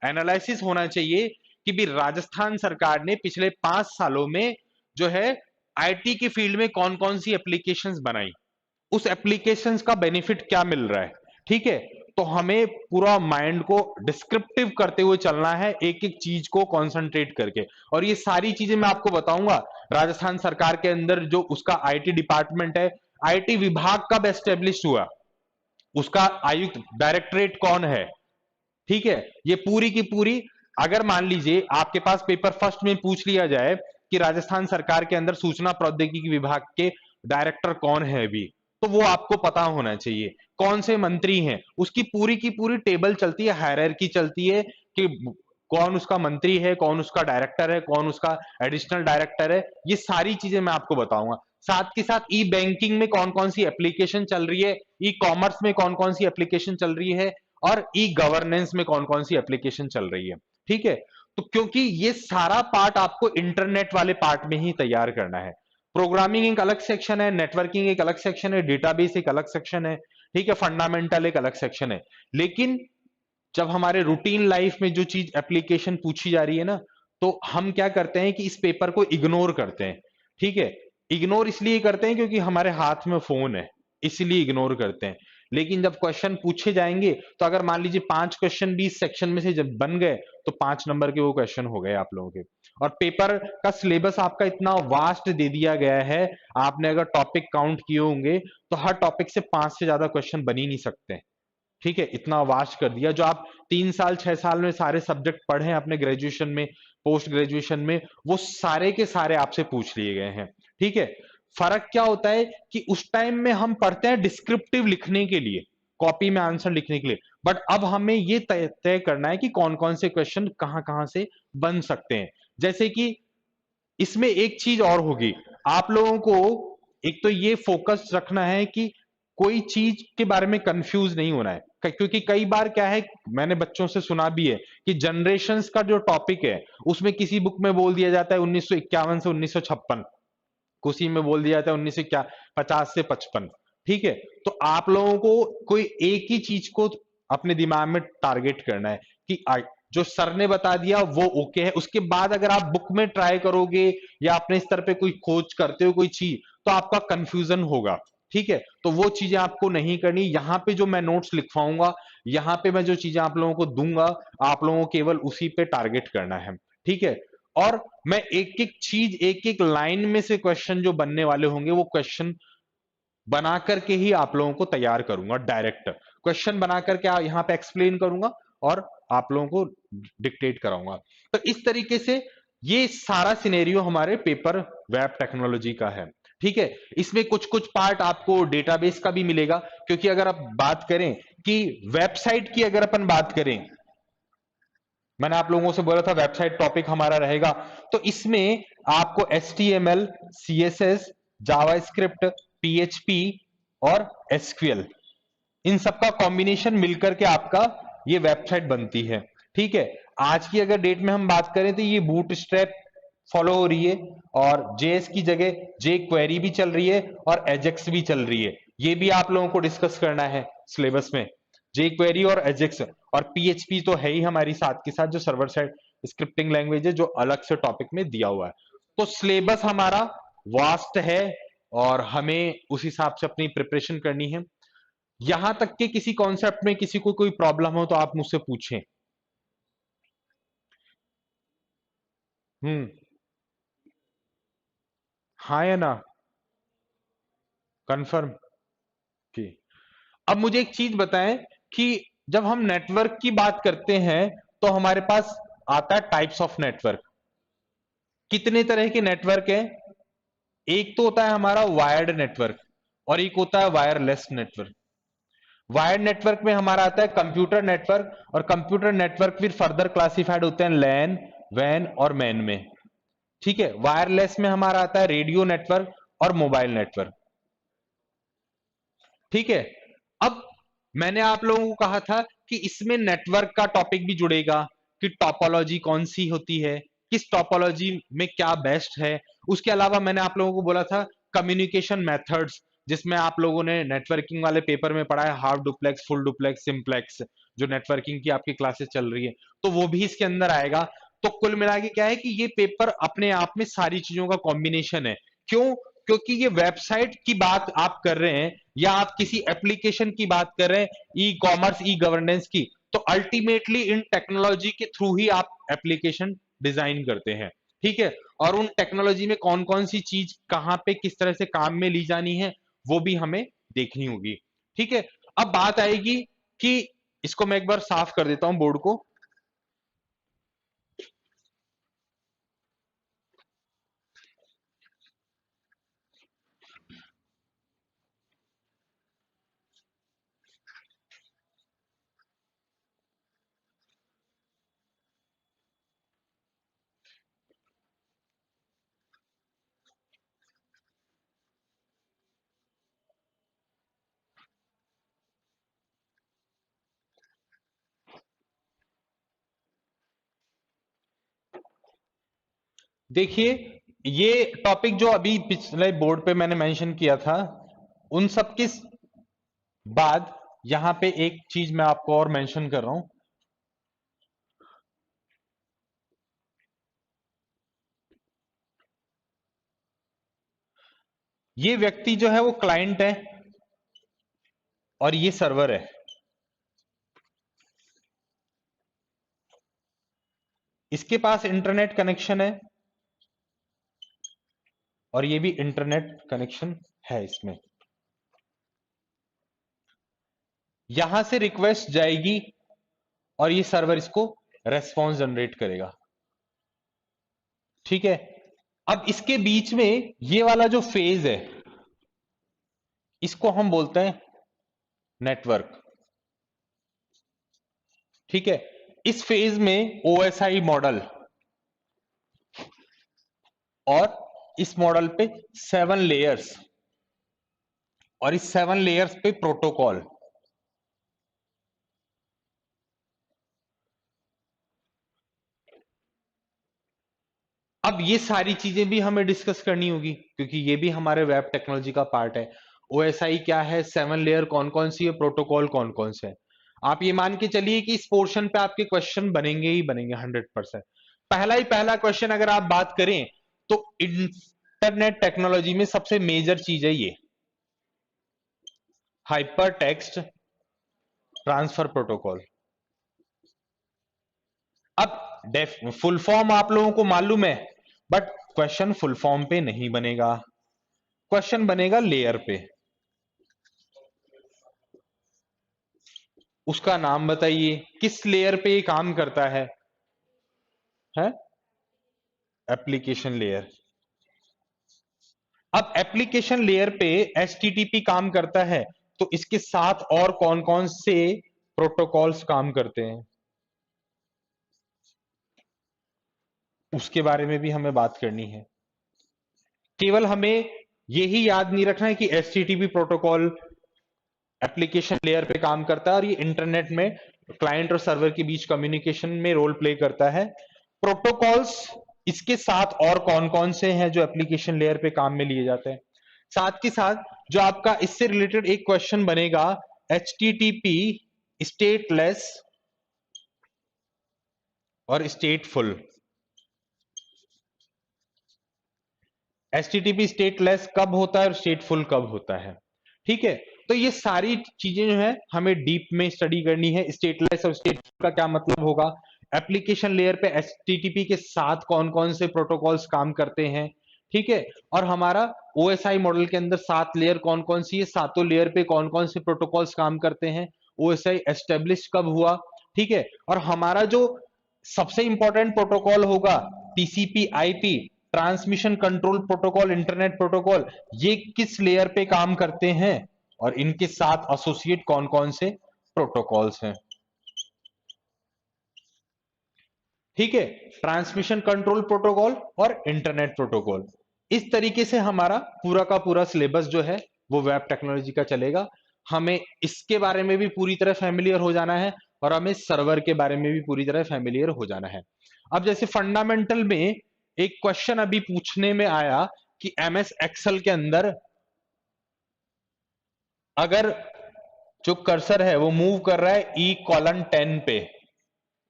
एनालिसिस होना चाहिए कि भी राजस्थान सरकार ने पिछले 5 सालों में जो है आईटी की फील्ड में कौन कौन सी एप्लीकेशंस बनाई, उस एप्लीकेशंस का बेनिफिट क्या मिल रहा है। ठीक है, तो हमें पूरा माइंड को डिस्क्रिप्टिव करते हुए चलना है, एक एक चीज को कॉन्सेंट्रेट करके, और ये सारी चीजें मैं आपको बताऊंगा। राजस्थान सरकार के अंदर जो उसका आईटी डिपार्टमेंट है, आईटी विभाग कब एस्टेब्लिश हुआ, उसका आयुक्त डायरेक्टरेट कौन है। ठीक है, ये पूरी की पूरी, अगर मान लीजिए आपके पास पेपर फर्स्ट में पूछ लिया जाए कि राजस्थान सरकार के अंदर सूचना प्रौद्योगिकी विभाग के डायरेक्टर कौन है अभी, तो वो आपको पता होना चाहिए। कौन से मंत्री हैं, उसकी की पूरी टेबल चलती है, हायरार्की चलती है कि कौन उसका मंत्री है, कौन उसका डायरेक्टर है, कौन उसका एडिशनल डायरेक्टर है। ये सारी चीजें मैं आपको बताऊंगा। साथ के साथ ई बैंकिंग में कौन कौन सी एप्लीकेशन चल रही है, ई कॉमर्स में कौन कौन सी एप्लीकेशन चल रही है, और ई गवर्नेंस में कौन कौन सी एप्लीकेशन चल रही है। ठीक है, तो क्योंकि ये सारा पार्ट आपको इंटरनेट वाले पार्ट में ही तैयार करना है। प्रोग्रामिंग एक अलग सेक्शन है, नेटवर्किंग एक अलग सेक्शन है, डेटाबेस एक अलग सेक्शन है। ठीक है, फंडामेंटल एक अलग सेक्शन है। लेकिन जब हमारे रूटीन लाइफ में जो चीज एप्लीकेशन पूछी जा रही है ना, तो हम क्या करते हैं कि इस पेपर को इग्नोर करते हैं। ठीक है, इग्नोर इसलिए करते हैं क्योंकि हमारे हाथ में फोन है, इसलिए इग्नोर करते हैं। लेकिन जब क्वेश्चन पूछे जाएंगे, तो अगर मान लीजिए 5 क्वेश्चन भी इस सेक्शन में से जब बन गए, तो 5 नंबर के वो क्वेश्चन हो गए आप लोगों के। और पेपर का सिलेबस आपका इतना वास्ट दे दिया गया है, आपने अगर टॉपिक काउंट किए होंगे, तो हर टॉपिक से 5 से ज्यादा क्वेश्चन बन ही नहीं सकते। ठीक है, इतना वास्ट कर दिया। जो आप 3 साल 6 साल में सारे सब्जेक्ट पढ़े हैं अपने ग्रेजुएशन में, पोस्ट ग्रेजुएशन में, वो सारे के सारे आपसे पूछ लिए गए हैं। ठीक है, फर्क क्या होता है कि उस टाइम में हम पढ़ते हैं डिस्क्रिप्टिव लिखने के लिए, कॉपी में आंसर लिखने के लिए, बट अब हमें ये तय तय करना है कि कौन कौन से क्वेश्चन कहां कहां से बन सकते हैं। जैसे कि इसमें एक चीज और होगी, आप लोगों को एक तो ये फोकस रखना है कि कोई चीज के बारे में कंफ्यूज नहीं होना है। क्योंकि कई बार क्या है, मैंने बच्चों से सुना भी है कि जनरेशंस का जो टॉपिक है, उसमें किसी बुक में बोल दिया जाता है 1951 से 1956, किसी में बोल दिया जाता है 1950 से 55। ठीक है, तो आप लोगों को कोई एक ही चीज को अपने दिमाग में टारगेट करना है कि जो सर ने बता दिया वो ओके है। उसके बाद अगर आप बुक में ट्राई करोगे या अपने स्तर पे कोई खोज करते हो कोई चीज, तो आपका कंफ्यूजन होगा। ठीक है, तो वो चीजें आपको नहीं करनी। यहाँ पे जो मैं नोट्स लिखवाऊंगा, यहाँ पे मैं जो चीजें आप लोगों को दूंगा, आप लोगों को केवल उसी पे टारगेट करना है। ठीक है, और मैं एक एक चीज, एक एक लाइन में से क्वेश्चन जो बनने वाले होंगे, वो क्वेश्चन बना करके ही आप लोगों को तैयार करूंगा। डायरेक्ट क्वेश्चन बना करके यहाँ पे एक्सप्लेन करूंगा और आप लोगों को डिक्टेट कराऊंगा। तो इस तरीके से ये सारा सिनेरियो हमारे पेपर वेब टेक्नोलॉजी का है। ठीक है, इसमें कुछ कुछ पार्ट आपको डेटाबेस का भी मिलेगा, क्योंकि अगर आप बात करें कि वेबसाइट की, अगर अपन बात करें, मैंने आप लोगों से बोला था वेबसाइट टॉपिक हमारा रहेगा, तो इसमें आपको HTML, CSS, जावास्क्रिप्ट, PHP और SQL, इन सबका कॉम्बिनेशन मिलकर के आपका ये वेबसाइट बनती है। ठीक है, आज की अगर डेट में हम बात करें तो ये बूटस्ट्रैप फॉलो हो रही है, और JS की जगह जे क्वेरी भी चल रही है और एजेक्स भी चल रही है। ये भी आप लोगों को डिस्कस करना है सिलेबस में, जे क्वेरी और एजेक्स। और PHP तो है ही हमारी साथ के साथ, जो सर्वर साइड स्क्रिप्टिंग लैंग्वेज है, जो अलग से टॉपिक में दिया हुआ है। तो सिलेबस हमारा वास्ट है, और हमें उस हिसाब से अपनी प्रिपरेशन करनी है। यहां तक कि किसी कॉन्सेप्ट में किसी को कोई प्रॉब्लम हो तो आप मुझसे पूछें। हम्म। हाँ या ना? कंफर्म की। अब मुझे एक चीज बताएं कि जब हम नेटवर्क की बात करते हैं, तो हमारे पास आता है टाइप्स ऑफ नेटवर्क। कितने तरह के नेटवर्क है? एक तो होता है हमारा वायर्ड नेटवर्क, और एक होता है वायरलेस नेटवर्क। वायर्ड नेटवर्क में हमारा आता है कंप्यूटर नेटवर्क, और कंप्यूटर नेटवर्क फिर फर्दर क्लासिफाइड होते हैं लैन, वैन और मैन में। ठीक है, वायरलेस में हमारा आता है रेडियो नेटवर्क और मोबाइल नेटवर्क। ठीक है, अब मैंने आप लोगों को कहा था कि इसमें नेटवर्क का टॉपिक भी जुड़ेगा, कि टोपोलॉजी कौन सी होती है, किस टोपोलॉजी में क्या बेस्ट है। उसके अलावा मैंने आप लोगों को बोला था कम्युनिकेशन मेथड्स, जिसमें आप लोगों ने नेटवर्किंग वाले पेपर में पढ़ा है half duplex, full duplex, simplex, जो नेटवर्किंग की आपकी क्लासेस चल रही है, तो वो भी इसके अंदर आएगा। तो कुल मिला के क्या है कि ये पेपर अपने आप में सारी चीजों का कॉम्बिनेशन है। क्यों? क्योंकि ये वेबसाइट की बात आप कर रहे हैं, या आप किसी एप्लीकेशन की बात कर रहे हैं, ई कॉमर्स, ई गवर्नेंस की, तो अल्टीमेटली इन टेक्नोलॉजी के थ्रू ही आप एप्लीकेशन डिजाइन करते हैं। ठीक है, और उन टेक्नोलॉजी में कौन कौन सी चीज कहां पे किस तरह से काम में ली जानी है, वो भी हमें देखनी होगी। ठीक है, अब बात आएगी कि इसको मैं एक बार साफ कर देता हूं बोर्ड को। देखिए, ये टॉपिक जो अभी पिछले बोर्ड पे मैंने मेंशन किया था, उन सब की बाद यहां पे एक चीज मैं आपको और मेंशन कर रहा हूं, ये व्यक्ति जो है वो क्लाइंट है और ये सर्वर है। इसके पास इंटरनेट कनेक्शन है और ये भी इंटरनेट कनेक्शन है इसमें। यहां से रिक्वेस्ट जाएगी और ये सर्वर इसको रेस्पॉन्स जनरेट करेगा। ठीक है, अब इसके बीच में ये वाला जो फेज है इसको हम बोलते हैं नेटवर्क। ठीक है, इस फेज में ओएसआई मॉडल और इस मॉडल पे 7 लेयर्स और इस 7 लेयर्स पे प्रोटोकॉल। अब ये सारी चीजें भी हमें डिस्कस करनी होगी क्योंकि ये भी हमारे वेब टेक्नोलॉजी का पार्ट है। ओएसआई क्या है, 7 लेयर कौन कौन सी है, प्रोटोकॉल कौन कौन से है। आप ये मान के चलिए कि इस पोर्शन पे आपके क्वेश्चन बनेंगे ही बनेंगे 100%। पहला क्वेश्चन अगर आप बात करें तो इंटरनेट टेक्नोलॉजी में सबसे मेजर चीज है ये हाइपर टेक्स्ट ट्रांसफर प्रोटोकॉल। अब फुल फॉर्म आप लोगों को मालूम है, बट क्वेश्चन फुल फॉर्म पे नहीं बनेगा, क्वेश्चन बनेगा लेयर पे। उसका नाम बताइए, किस लेयर पे ये काम करता है एप्लीकेशन लेयर। अब एप्लीकेशन लेयर पे एचटीटीपी काम करता है तो इसके साथ और कौन कौन से प्रोटोकॉल्स काम करते हैं उसके बारे में भी हमें बात करनी है। केवल हमें यही याद नहीं रखना है कि एचटीटीपी प्रोटोकॉल एप्लीकेशन लेयर पे काम करता है और ये इंटरनेट में क्लाइंट और सर्वर के बीच कम्युनिकेशन में रोल प्ले करता है। प्रोटोकॉल्स इसके साथ और कौन कौन से हैं जो एप्लीकेशन लेयर पे काम में लिए जाते हैं। साथ के साथ जो आपका इससे रिलेटेड एक क्वेश्चन बनेगा, एचटीटीपी स्टेटलेस और स्टेटफुल। एचटीटीपी स्टेटलेस कब होता है और स्टेटफुल कब होता है। ठीक है, तो ये सारी चीजें जो है हमें डीप में स्टडी करनी है। स्टेटलेस और स्टेटफुल का क्या मतलब होगा, एप्लीकेशन लेयर पे एचटीटीपी के साथ कौन कौन से प्रोटोकॉल्स काम करते हैं। ठीक है, और हमारा ओएसआई मॉडल के अंदर 7 लेयर कौन कौन सी है, सातों लेयर पे कौन कौन से प्रोटोकॉल्स काम करते हैं, ओएसआई एस्टेब्लिश कब हुआ। ठीक है, और हमारा जो सबसे इंपॉर्टेंट प्रोटोकॉल होगा TCP IP transmission control protocol, internet protocol, ये किस लेयर पे काम करते हैं और इनके साथ एसोसिएट कौन कौन से प्रोटोकॉल्स हैं। ठीक है, ट्रांसमिशन कंट्रोल प्रोटोकॉल और इंटरनेट प्रोटोकॉल। इस तरीके से हमारा पूरा का पूरा सिलेबस जो है वो वेब टेक्नोलॉजी का चलेगा। हमें इसके बारे में भी पूरी तरह फैमिलियर हो जाना है और हमें सर्वर के बारे में भी पूरी तरह फैमिलियर हो जाना है। अब जैसे फंडामेंटल में एक क्वेश्चन अभी पूछने में आया कि एमएस एक्सेल के अंदर अगर जो कर्सर है वो मूव कर रहा है E:10 पे,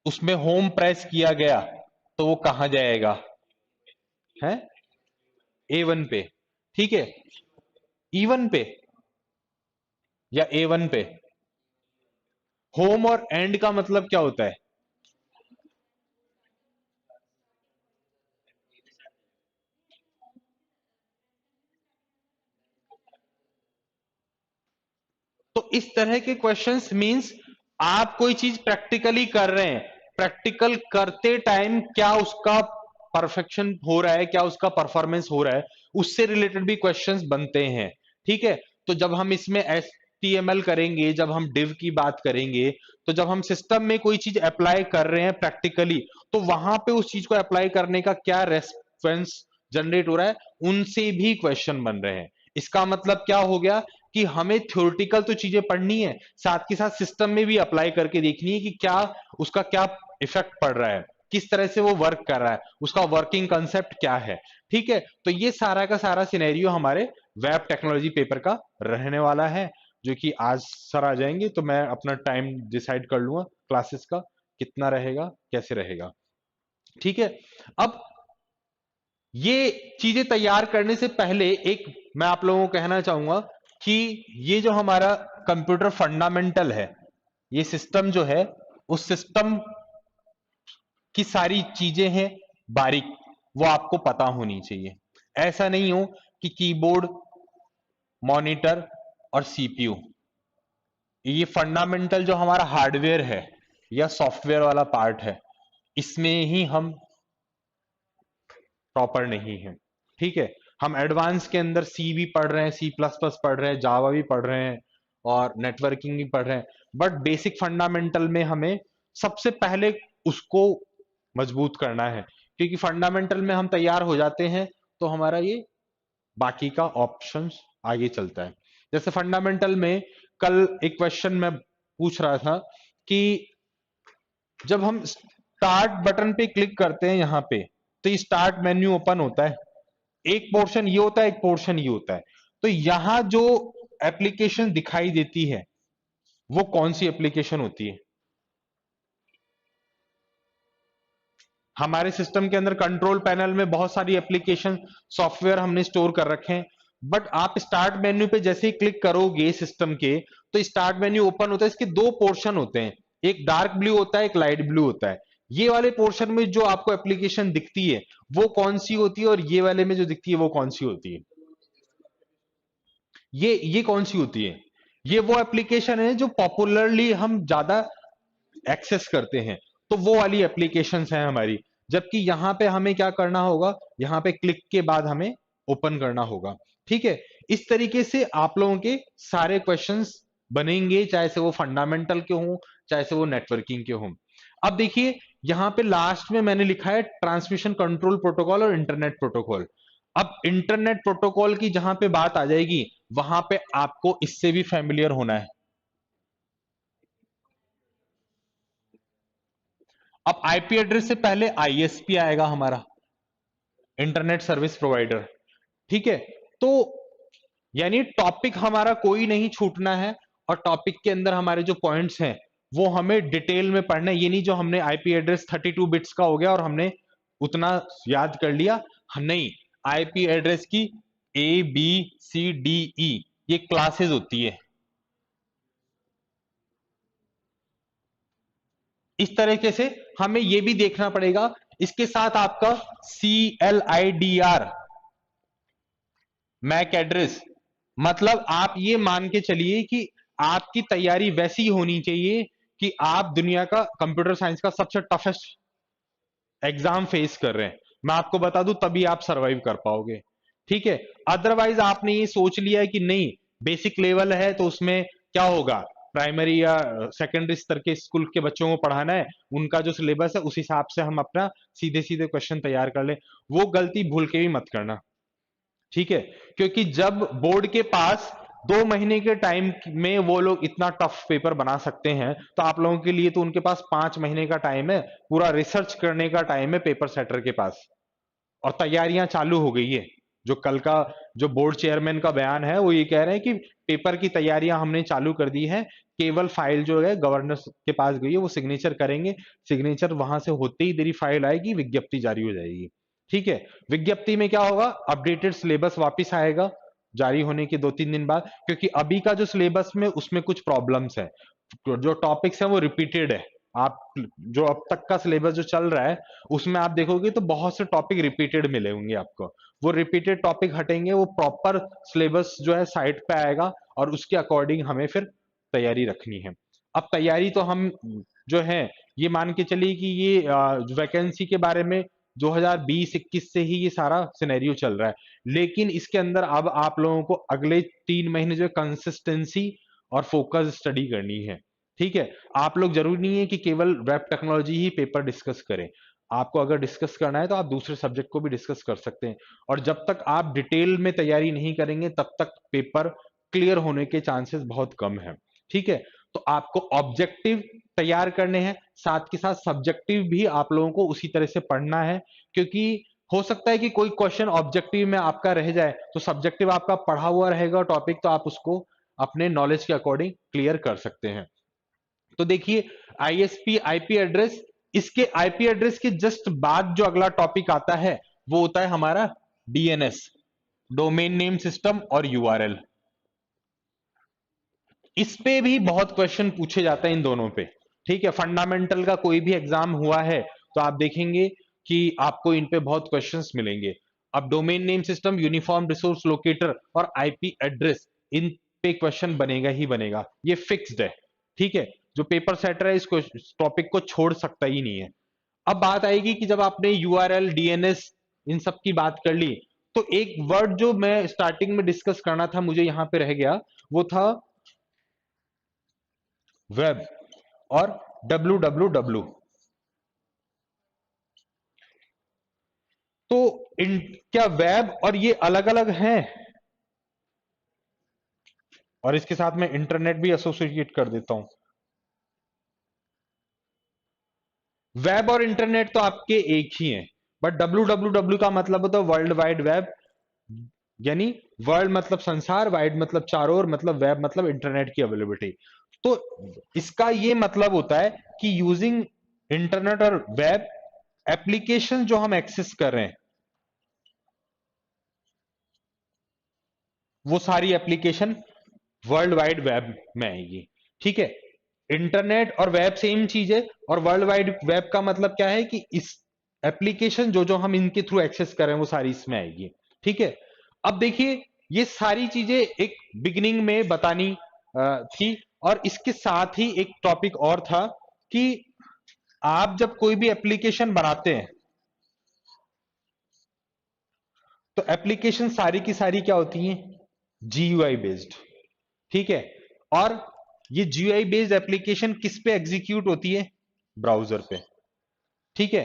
उसमें होम प्रेस किया गया तो वो कहां जाएगा, है A1 पे। ठीक है, E1 पे या A1 पे। होम और एंड का मतलब क्या होता है, तो इस तरह के क्वेश्चंस मींस आप कोई चीज प्रैक्टिकली कर रहे हैं, प्रैक्टिकल करते टाइम क्या उसका परफेक्शन हो रहा है, क्या उसका परफॉर्मेंस हो रहा है, उससे रिलेटेड भी क्वेश्चंस बनते हैं। ठीक है, तो जब हम इसमें HTML करेंगे, जब हम डिव की बात करेंगे, तो जब हम सिस्टम में कोई चीज अप्लाई कर रहे हैं प्रैक्टिकली, तो वहां पे उस चीज को अप्लाई करने का क्या रेस्पॉन्स जनरेट हो रहा है, उनसे भी क्वेश्चन बन रहे हैं। इसका मतलब क्या हो गया कि हमें थ्योरेटिकल तो चीजें पढ़नी है, साथ के साथ सिस्टम में भी अप्लाई करके देखनी है कि क्या उसका क्या इफेक्ट पड़ रहा है, किस तरह से वो वर्क कर रहा है, उसका वर्किंग कंसेप्ट क्या है। ठीक है, तो ये सारा का सारा सिनेरियो हमारे वेब टेक्नोलॉजी पेपर का रहने वाला है। जो कि आज सर आ जाएंगे तो मैं अपना टाइम डिसाइड कर लूंगा क्लासेस का कितना रहेगा कैसे रहेगा। ठीक है। अब ये चीजें तैयार करने से पहले एक मैं आप लोगों को कहना चाहूंगा कि ये जो हमारा कंप्यूटर फंडामेंटल है, ये सिस्टम जो है, उस सिस्टम की सारी चीजें हैं बारीक, वो आपको पता होनी चाहिए। ऐसा नहीं हो कि कीबोर्ड, मॉनिटर और सीपीयू, ये फंडामेंटल जो हमारा हार्डवेयर है या सॉफ्टवेयर वाला पार्ट है, इसमें ही हम प्रॉपर नहीं है। ठीक है। हम एडवांस के अंदर सी भी पढ़ रहे हैं, सी प्लस प्लस पढ़ रहे हैं, जावा भी पढ़ रहे हैं और नेटवर्किंग भी पढ़ रहे हैं, बट बेसिक फंडामेंटल में हमें सबसे पहले उसको मजबूत करना है, क्योंकि फंडामेंटल में हम तैयार हो जाते हैं तो हमारा ये बाकी का ऑप्शंस आगे चलता है। जैसे फंडामेंटल में कल एक क्वेश्चन मैं पूछ रहा था कि जब हम स्टार्ट बटन पे क्लिक करते हैं यहां पे, तो ये स्टार्ट मेन्यू ओपन होता है, एक पोर्शन ये होता है, एक पोर्शन ये होता है। तो यहां जो एप्लीकेशन दिखाई देती है वो कौन सी एप्लीकेशन होती है? हमारे सिस्टम के अंदर कंट्रोल पैनल में बहुत सारी एप्लीकेशन सॉफ्टवेयर हमने स्टोर कर रखे हैं, बट आप स्टार्ट मेन्यू पे जैसे ही क्लिक करोगे सिस्टम के, तो स्टार्ट मेन्यू ओपन होता है। इसके दो पोर्शन होते हैं, एक डार्क ब्लू होता है, एक लाइट ब्लू होता है। ये वाले पोर्शन में जो आपको एप्लीकेशन दिखती है वो कौन सी होती है, और ये वाले में जो दिखती है वो कौन सी होती है? ये कौन सी होती है? ये वो एप्लीकेशन है जो पॉपुलरली हम ज्यादा एक्सेस करते हैं, तो वो वाली एप्लीकेशंस हैं हमारी। जबकि यहां पे हमें क्या करना होगा, यहां पे क्लिक के बाद हमें ओपन करना होगा। ठीक है। इस तरीके से आप लोगों के सारे क्वेश्चंस बनेंगे, चाहे से वो फंडामेंटल के हों, चाहे से वो नेटवर्किंग के हों। अब देखिए यहां पे लास्ट में मैंने लिखा है ट्रांसमिशन कंट्रोल प्रोटोकॉल और इंटरनेट प्रोटोकॉल। अब इंटरनेट प्रोटोकॉल की जहां पे बात आ जाएगी, वहां पे आपको इससे भी फैमिलियर होना है। अब आईपी एड्रेस से पहले आईएसपी आएगा हमारा, इंटरनेट सर्विस प्रोवाइडर। ठीक है। तो यानी टॉपिक हमारा कोई नहीं छूटना है, और टॉपिक के अंदर हमारे जो पॉइंट्स हैं वो हमें डिटेल में पढ़ना है। ये नहीं जो हमने आईपी एड्रेस 32 बिट्स का हो गया और हमने उतना याद कर लिया, नहीं। आईपी एड्रेस की A B C D E ये क्लासेस होती है। इस तरीके से हमें यह भी देखना पड़ेगा। इसके साथ आपका CLIDR मैक एड्रेस, मतलब आप ये मान के चलिए कि आपकी तैयारी वैसी होनी चाहिए कि आप दुनिया का कंप्यूटर साइंस का सबसे टफेस्ट एग्जाम फेस कर रहे हैं। मैं आपको बता दूं तभी आप सरवाइव कर पाओगे। ठीक है। अदरवाइज आपने ये सोच लिया है कि नहीं बेसिक लेवल है तो उसमें क्या होगा, प्राइमरी या सेकेंडरी स्तर के स्कूल के बच्चों को पढ़ाना है, उनका जो सिलेबस है उस हिसाब से हम अपना सीधे सीधे क्वेश्चन तैयार कर ले, वो गलती भूल के भी मत करना। ठीक है। क्योंकि जब बोर्ड के पास 2 महीने के टाइम में वो लोग इतना टफ पेपर बना सकते हैं, तो आप लोगों के लिए तो उनके पास 5 महीने का टाइम है, पूरा रिसर्च करने का टाइम है पेपर सेटर के पास, और तैयारियां चालू हो गई है। जो कल का जो बोर्ड चेयरमैन का बयान है वो ये कह रहे हैं कि पेपर की तैयारियां हमने चालू कर दी है, केवल फाइल जो है गवर्नर के पास गई है, वो सिग्नेचर करेंगे, सिग्नेचर वहां से होते ही देरी फाइल आएगी, विज्ञप्ति जारी हो जाएगी। ठीक है। विज्ञप्ति में क्या होगा, अपडेटेड सिलेबस वापिस आएगा जारी होने के 2-3 दिन बाद, क्योंकि अभी का जो सिलेबस में उसमें कुछ प्रॉब्लम्स है, जो टॉपिक्स है वो रिपीटेड है। आप जो अब तक का सिलेबस जो चल रहा है उसमें आप देखोगे तो बहुत से टॉपिक रिपीटेड मिले होंगे आपको। वो रिपीटेड टॉपिक हटेंगे, वो प्रॉपर सिलेबस जो है साइट पे आएगा, और उसके अकॉर्डिंग हमें फिर तैयारी रखनी है। अब तैयारी तो हम जो है ये मान के चलिए कि ये वैकेंसी के बारे में 2020-21 से ही ये सारा सिनेरियो चल रहा है, लेकिन इसके अंदर अब आप लोगों को अगले 3 महीने जो कंसिस्टेंसी और फोकस स्टडी करनी है। ठीक है। आप लोग जरूरी नहीं है कि केवल वेब टेक्नोलॉजी ही पेपर डिस्कस करें, आपको अगर डिस्कस करना है तो आप दूसरे सब्जेक्ट को भी डिस्कस कर सकते हैं, और जब तक आप डिटेल में तैयारी नहीं करेंगे तब तक पेपर क्लियर होने के चांसेस बहुत कम है। ठीक है। तो आपको ऑब्जेक्टिव तैयार करने हैं, साथ के साथ सब्जेक्टिव भी आप लोगों को उसी तरह से पढ़ना है, क्योंकि हो सकता है कि कोई क्वेश्चन ऑब्जेक्टिव में आपका रह जाए तो सब्जेक्टिव आपका पढ़ा हुआ रहेगा टॉपिक, तो आप उसको अपने नॉलेज के अकॉर्डिंग क्लियर कर सकते हैं। तो देखिए आईएसपी आईपी एड्रेस, इसके आईपी एड्रेस के जस्ट बाद जो अगला टॉपिक आता है वो होता है हमारा डीएनएस, डोमेन नेम सिस्टम और यूआरएल। इस पे भी बहुत क्वेश्चन पूछे जाते हैं इन दोनों पे। ठीक है, फंडामेंटल का कोई भी एग्जाम हुआ है तो आप देखेंगे कि आपको इन पे बहुत क्वेश्चंस मिलेंगे। अब domain name system, uniform resource locator और आईपी एड्रेस, इन पे क्वेश्चन बनेगा ही बनेगा, ये फिक्स्ड है। ठीक है, जो पेपर सेटर है इसको, इस टॉपिक को छोड़ सकता ही नहीं है। अब बात आएगी कि जब आपने यूआरएल डीएनएस इन सब की बात कर ली, तो एक वर्ड जो मैं स्टार्टिंग में डिस्कस करना था, मुझे यहां पे रह गया, वो था वेब और www। तो क्या वेब और ये अलग अलग हैं? और इसके साथ मैं इंटरनेट भी एसोसिएट कर देता हूं। वेब और इंटरनेट तो आपके एक ही हैं, बट www का मतलब होता है वर्ल्ड वाइड वेब, यानी वर्ल्ड मतलब संसार, वाइड मतलब चारों ओर, मतलब वेब मतलब इंटरनेट की अवेलेबिलिटी। तो इसका ये मतलब होता है कि यूजिंग इंटरनेट और वेब, एप्लीकेशन जो हम एक्सेस कर रहे हैं वो सारी एप्लीकेशन वर्ल्ड वाइड वेब में आएगी। ठीक है, इंटरनेट और वेब सेम चीज है, और वर्ल्ड वाइड वेब का मतलब क्या है कि इस एप्लीकेशन जो जो हम इनके थ्रू एक्सेस कर रहे हैं वो सारी इसमें आएगी। ठीक है, अब देखिए ये सारी चीजें एक बिगिनिंग में बतानी थी, और इसके साथ ही एक टॉपिक और था कि आप जब कोई भी एप्लीकेशन बनाते हैं तो एप्लीकेशन सारी की सारी क्या होती हैं, जीयूआई बेस्ड। ठीक है, और ये जीयूआई बेस्ड एप्लीकेशन किस पे एग्जीक्यूट होती है, ब्राउजर पे। ठीक है,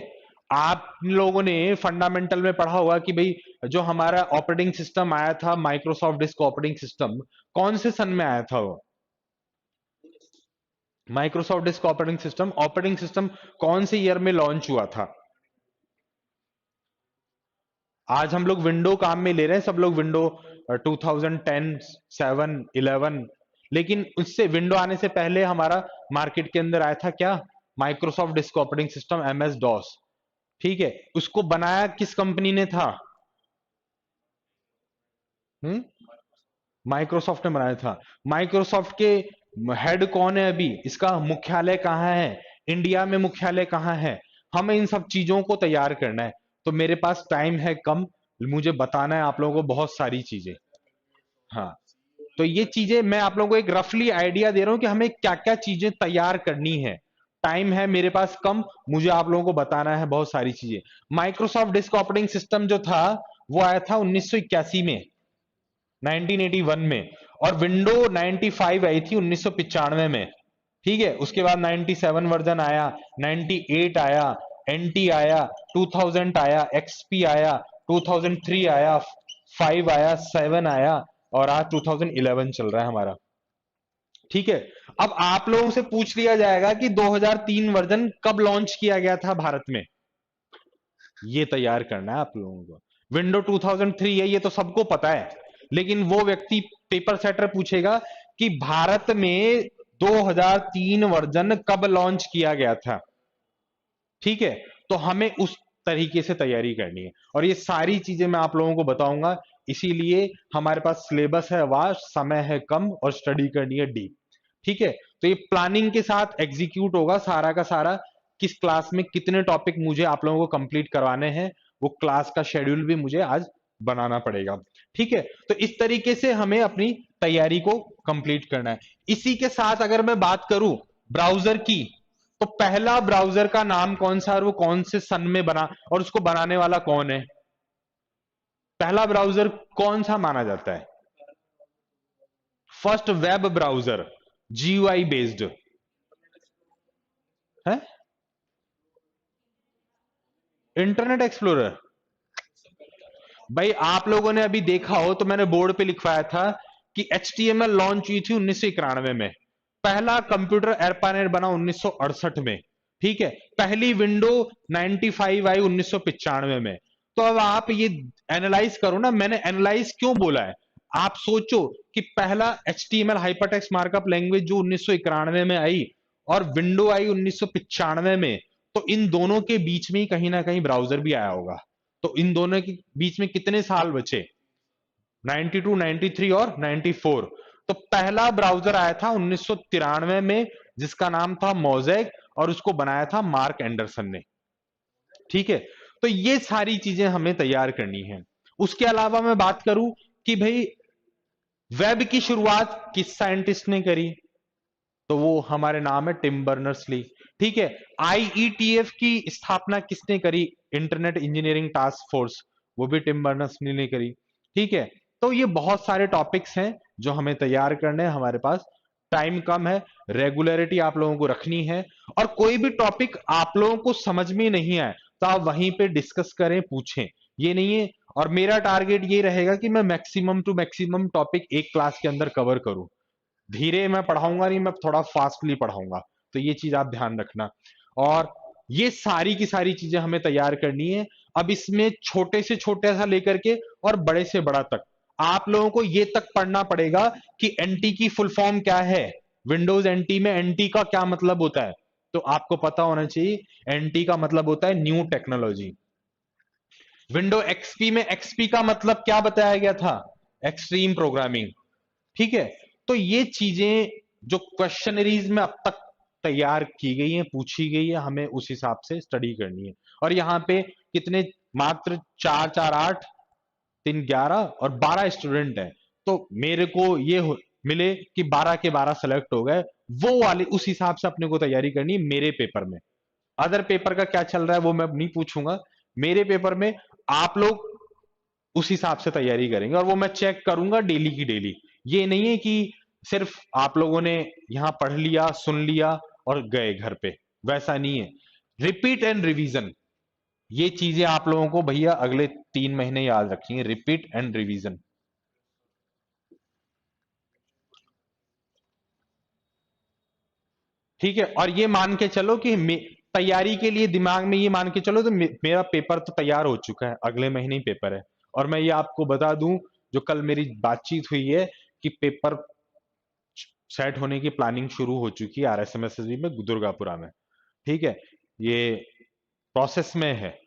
आप लोगों ने फंडामेंटल में पढ़ा होगा कि भाई जो हमारा ऑपरेटिंग सिस्टम आया था, माइक्रोसॉफ्ट डिस्क ऑपरेटिंग सिस्टम, कौन से सन में आया था वो? माइक्रोसॉफ्ट डिस्क ऑपरेटिंग सिस्टम कौन से ईयर में लॉन्च हुआ था? आज हम लोग विंडो काम में ले रहे हैं, सब लोग विंडो 2010, 7, 11, लेकिन उससे विंडो आने से पहले हमारा मार्केट के अंदर आया था क्या, Microsoft disk operating system, MS DOS. ठीक है, उसको बनाया किस कंपनी ने था? हम्म, माइक्रोसॉफ्ट ने बनाया था। माइक्रोसॉफ्ट के हेड कौन है अभी, इसका मुख्यालय कहाँ है, इंडिया में मुख्यालय कहाँ है? हमें इन सब चीजों को तैयार करना है। तो मेरे पास टाइम है कम, मुझे बताना है आप लोगों को बहुत सारी चीजें। हाँ, तो ये चीजें मैं आप लोगों को एक रफली आइडिया दे रहा हूं कि हमें क्या क्या चीजें तैयार करनी है। टाइम है मेरे पास कम, मुझे आप लोगों को बताना है बहुत सारी चीजें। माइक्रोसॉफ्ट डिस्क ऑपरेटिंग सिस्टम जो था वो आया था 1981 में, 1981 में, और विंडो 95 आई थी 1995 में। ठीक है, उसके बाद 97 वर्जन आया, 98 आया, एनटी आया, 2000 आया, एक्सपी आया, 2003 आया, 5 आया, 7 आया, और आज 2011 चल रहा है हमारा। ठीक है, अब आप लोगों से पूछ लिया जाएगा कि 2003 वर्जन कब लॉन्च किया गया था भारत में, ये तैयार करना है आप लोगों को। विंडो 2003 है ये तो सबको पता है, लेकिन वो व्यक्ति, पेपर सेटर पूछेगा कि भारत में 2003 वर्जन कब लॉन्च किया गया था। ठीक है, तो हमें उस तरीके से तैयारी करनी है, और ये सारी चीजें मैं आप लोगों को बताऊंगा। इसीलिए हमारे पास सिलेबस है वास्ट, समय है कम, और स्टडी करनी है डीप। ठीक है, तो ये प्लानिंग के साथ एग्जीक्यूट होगा सारा का सारा। किस क्लास में कितने टॉपिक मुझे आप लोगों को कंप्लीट करवाने हैं, वो क्लास का शेड्यूल भी मुझे आज बनाना पड़ेगा। ठीक है, तो इस तरीके से हमें अपनी तैयारी को कंप्लीट करना है। इसी के साथ अगर मैं बात करूं ब्राउजर की, तो पहला ब्राउजर का नाम कौन सा और वो कौन से सन में बना, और उसको बनाने वाला कौन है? पहला ब्राउजर कौन सा माना जाता है? First web browser GUI based है, इंटरनेट एक्सप्लोरर। भाई आप लोगों ने अभी देखा हो तो मैंने बोर्ड पे लिखवाया था कि HTML लॉन्च हुई थी 1991 में, पहला कंप्यूटर एरपानेट बना 1968 में। ठीक है, पहली विंडो 95 आई 1995 में। तो अब आप ये एनालाइज करो ना, मैंने एनालाइज क्यों बोला है, आप सोचो कि पहला HTML हाइपरटेक्स्ट मार्कअप लैंग्वेज जो 1991 में आई और विंडो आई 1995 में, तो इन दोनों के बीच में ही कहीं ना कहीं ब्राउजर भी आया होगा। तो इन दोनों के बीच में कितने साल बचे? 92, 93 और 94। तो पहला ब्राउजर आया था 1993 में, जिसका नाम था मोज़ेक, और उसको बनाया था मार्क एंडरसन ने। ठीक है, तो ये सारी चीजें हमें तैयार करनी है। उसके अलावा मैं बात करूं कि भाई वेब की शुरुआत किस साइंटिस्ट ने करी, तो वो हमारे नाम है टिम बर्नर्स ली। ठीक है, IETF की स्थापना किसने करी, इंटरनेट इंजीनियरिंग टास्क फोर्स, वो भी टिम बर्नर्स ली ने करी। ठीक है, तो ये बहुत सारे टॉपिक्स हैं जो हमें तैयार करने हैं, हमारे पास टाइम कम है, रेगुलरिटी आप लोगों को रखनी है, और कोई भी टॉपिक आप लोगों को समझ में नहीं आए तो आप वहीं पे डिस्कस करें, पूछें, ये नहीं है। और मेरा टारगेट ये रहेगा कि मैं मैक्सिमम टू मैक्सिमम टॉपिक एक क्लास के अंदर कवर करूं। धीरे मैं पढ़ाऊंगा नहीं, मैं थोड़ा फास्टली पढ़ाऊंगा, तो ये चीज आप ध्यान रखना। और ये सारी की सारी चीजें हमें तैयार करनी है। अब इसमें छोटे से छोटे सा लेकर के और बड़े से बड़ा तक आप लोगों को ये तक पढ़ना पड़ेगा कि एनटी की फुल फॉर्म क्या है, विंडोज एनटी में एनटी का क्या मतलब होता है, तो आपको पता होना चाहिए। एनटी का मतलब होता है न्यू टेक्नोलॉजी। विंडो एक्सपी में एक्सपी का मतलब क्या बताया गया था, एक्सट्रीम प्रोग्रामिंग। ठीक है, तो ये चीजें जो क्वेश्चनरीज में अब तक तैयार की गई हैं, पूछी गई है, हमें उस हिसाब से स्टडी करनी है। और यहाँ पे कितने, मात्र 4 4 8 3 11 और 12 स्टूडेंट हैं, तो मेरे को ये मिले कि 12 के 12 सेलेक्ट हो गए, वो वाले उस हिसाब से अपने को तैयारी करनी है मेरे पेपर में। अदर पेपर का क्या चल रहा है वो मैं नहीं पूछूंगा, मेरे पेपर में आप लोग उस हिसाब से तैयारी करेंगे, और वो मैं चेक करूंगा डेली की डेली। ये नहीं है कि सिर्फ आप लोगों ने यहां पढ़ लिया, सुन लिया और गए घर पे, वैसा नहीं है। रिपीट एंड रिवीजन, ये चीजें आप लोगों को भैया अगले 3 महीने याद रखनी है, रिपीट एंड रिवीजन। ठीक है, और ये मान के चलो कि तैयारी के लिए दिमाग में ये मान के चलो तो मेरा पेपर तो तैयार हो चुका है, अगले महीने ही पेपर है। और मैं ये आपको बता दूं, जो कल मेरी बातचीत हुई है, कि पेपर सेट होने की प्लानिंग शुरू हो चुकी है RSMSSB में दुर्गापुरा में। ठीक है, ये प्रोसेस में है।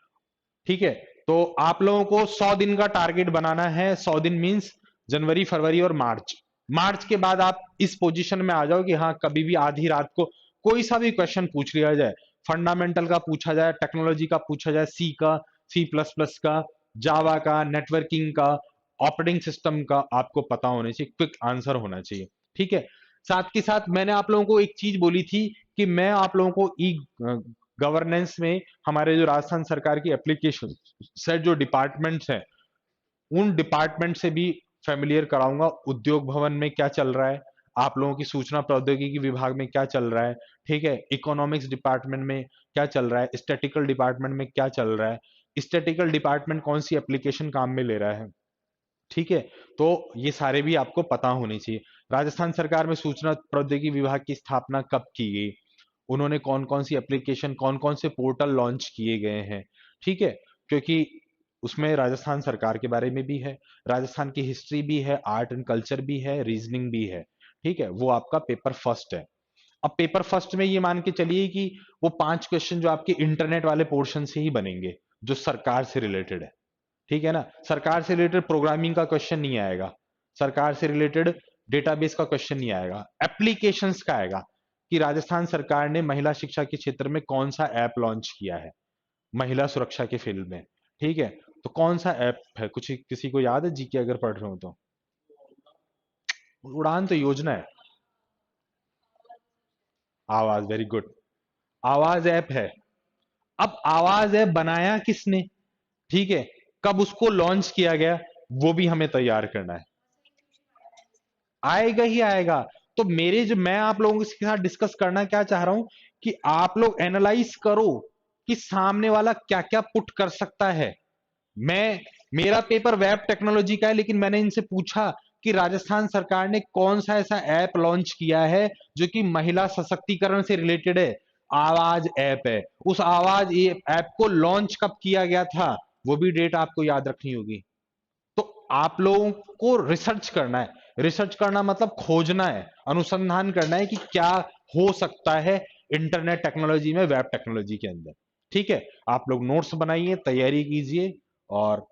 ठीक है, तो आप लोगों को 100 दिन का टारगेट बनाना है। 100 दिन मीन्स जनवरी, फरवरी और मार्च। मार्च के बाद आप इस पोजीशन में आ जाओ कि हाँ, कभी भी आधी रात को कोई सा भी क्वेश्चन पूछ लिया जाए, फंडामेंटल का पूछा जाए, टेक्नोलॉजी का पूछा जाए, सी का, C++ का, जावा का, नेटवर्किंग का, ऑपरेटिंग सिस्टम का, आपको पता होना चाहिए, क्विक आंसर होना चाहिए। ठीक है, साथ के साथ मैंने आप लोगों को एक चीज बोली थी कि मैं आप लोगों को ई गवर्नेंस में हमारे जो राजस्थान सरकार की एप्लीकेशन से जो डिपार्टमेंट्स हैं, उन डिपार्टमेंट से भी फेमिलियर कराऊंगा। उद्योग भवन में क्या चल रहा है, आप लोगों की सूचना प्रौद्योगिकी विभाग में क्या चल रहा है, ठीक है, इकोनॉमिक्स डिपार्टमेंट में क्या चल रहा है, स्टैटिकल डिपार्टमेंट में क्या चल रहा है, स्टैटिकल डिपार्टमेंट कौन सी एप्लीकेशन काम में ले रहा है। ठीक है, तो ये सारे भी आपको पता होने चाहिए। राजस्थान सरकार में सूचना प्रौद्योगिकी विभाग की स्थापना कब की गई, उन्होंने कौन कौन सी एप्लीकेशन, कौन कौन से पोर्टल लॉन्च किए गए हैं। ठीक है, क्योंकि उसमें राजस्थान सरकार के बारे में भी है, राजस्थान की हिस्ट्री भी है, आर्ट एंड कल्चर भी है, रीजनिंग भी है। ठीक है, वो आपका पेपर फर्स्ट है। अब पेपर फर्स्ट में ये मान के चलिए कि वो 5 क्वेश्चन जो आपके इंटरनेट वाले पोर्शन से ही बनेंगे, जो सरकार से रिलेटेड है। ठीक है ना, सरकार से रिलेटेड प्रोग्रामिंग का क्वेश्चन नहीं आएगा, सरकार से रिलेटेड डेटाबेस का क्वेश्चन नहीं आएगा, एप्लीकेशंस का आएगा कि राजस्थान सरकार ने महिला शिक्षा के क्षेत्र में कौन सा ऐप लॉन्च किया है, महिला सुरक्षा के फील्ड में। ठीक है, तो कौन सा ऐप है, कुछ किसी को याद है जीके अगर पढ़ रहे हो तो? उड़ान तो योजना है। आवाज, वेरी गुड, आवाज ऐप है। अब आवाज ऐप बनाया किसने, ठीक है, कब उसको लॉन्च किया गया, वो भी हमें तैयार करना है। आएगा ही आएगा। तो मेरे जो मैं आप लोगों के साथ डिस्कस करना क्या चाह रहा हूं कि आप लोग एनालाइज करो कि सामने वाला क्या क्या पुट कर सकता है। मैं, मेरा पेपर वेब टेक्नोलॉजी का है, लेकिन मैंने इनसे पूछा कि राजस्थान सरकार ने कौन सा ऐसा ऐप लॉन्च किया है जो कि महिला सशक्तिकरण से रिलेटेड है। आवाज ऐप है। उस आवाज ऐप को लॉन्च कब किया गया था, वो भी डेट आपको याद रखनी होगी। तो आप लोगों को रिसर्च करना है। रिसर्च करना मतलब खोजना है, अनुसंधान करना है कि क्या हो सकता है इंटरनेट टेक्नोलॉजी में, वेब टेक्नोलॉजी के अंदर। ठीक है, आप लोग नोट्स बनाइए, तैयारी कीजिए, और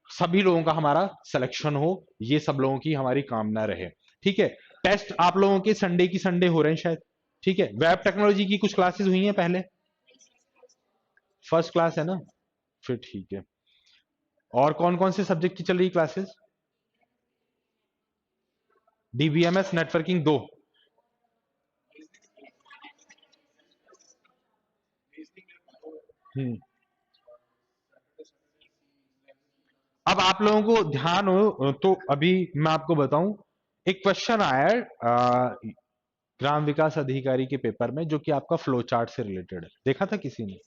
सभी लोगों का हमारा सिलेक्शन हो, ये सब लोगों की हमारी कामना रहे। ठीक है, टेस्ट आप लोगों के संडे की संडे हो रहे हैं शायद। ठीक है, वेब टेक्नोलॉजी की कुछ क्लासेस हुई हैं पहले, फर्स्ट क्लास है ना, फिर ठीक है। और कौन कौन से सब्जेक्ट की चल रही क्लासेस? डीबीएमएस नेटवर्किंग दो। हम्म। अब आप लोगों को ध्यान हो तो अभी मैं आपको बताऊं, एक क्वेश्चन आया है ग्राम विकास अधिकारी के पेपर में, जो कि आपका फ्लो चार्ट से रिलेटेड है। देखा था किसी ने?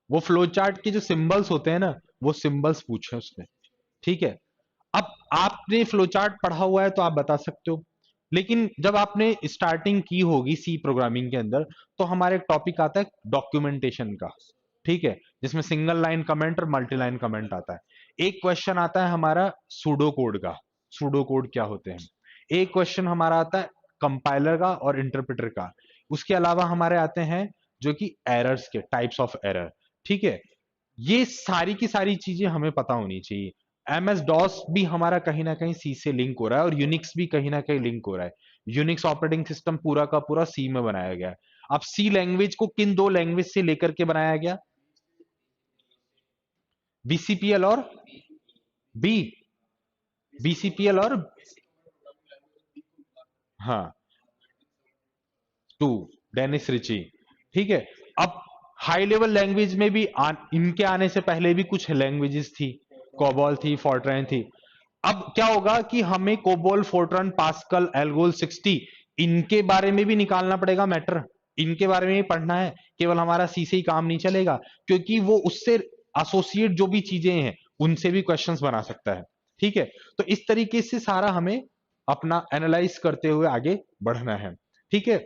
वो फ्लो चार्ट के जो सिंबल्स होते हैं ना, वो सिंबल्स पूछे उसने। ठीक है, अब आपने फ्लो चार्ट पढ़ा हुआ है तो आप बता सकते हो, लेकिन जब आपने स्टार्टिंग की होगी सी प्रोग्रामिंग के अंदर, तो हमारे एक टॉपिक आता है डॉक्यूमेंटेशन का। ठीक है, जिसमें सिंगल लाइन कमेंट और मल्टी लाइन कमेंट आता है। एक क्वेश्चन आता है हमारा सूडो कोड का, सूडो कोड क्या होते हैं। एक क्वेश्चन हमारा आता है कंपाइलर का और इंटरप्रेटर का। उसके अलावा हमारे आते हैं जो कि एरर्स के टाइप्स ऑफ एरर। ठीक है, ये सारी की सारी चीजें हमें पता होनी चाहिए। एमएस डॉस भी हमारा कहीं ना कहीं सी से लिंक हो रहा है, और यूनिक्स भी कहीं ना कहीं लिंक हो रहा है। यूनिक्स ऑपरेटिंग सिस्टम पूरा का पूरा सी में बनाया गया है। अब सी लैंग्वेज को किन दो लैंग्वेज से लेकर के बनाया गया? बीसीपीएल और बी, बीसीपीएल और, हाँ, टू, डेनिस रिची। ठीक है, अब हाई लेवल लैंग्वेज में भी इनके आने से पहले भी कुछ लैंग्वेजेस थी, कोबॉल थी, फोर्ट्रान थी। अब क्या होगा कि हमें कोबोल, फोर्ट्रन, पास्कल, एल्गोल 60, इनके बारे में भी निकालना पड़ेगा मैटर। इनके बारे में भी पढ़ना है, केवल हमारा सी से ही काम नहीं चलेगा, क्योंकि वो उससे एसोसिएट जो भी चीजें हैं उनसे भी क्वेश्चंस बना सकता है। ठीक है, तो इस तरीके से सारा हमें अपना एनालाइज करते हुए आगे बढ़ना है। ठीक है,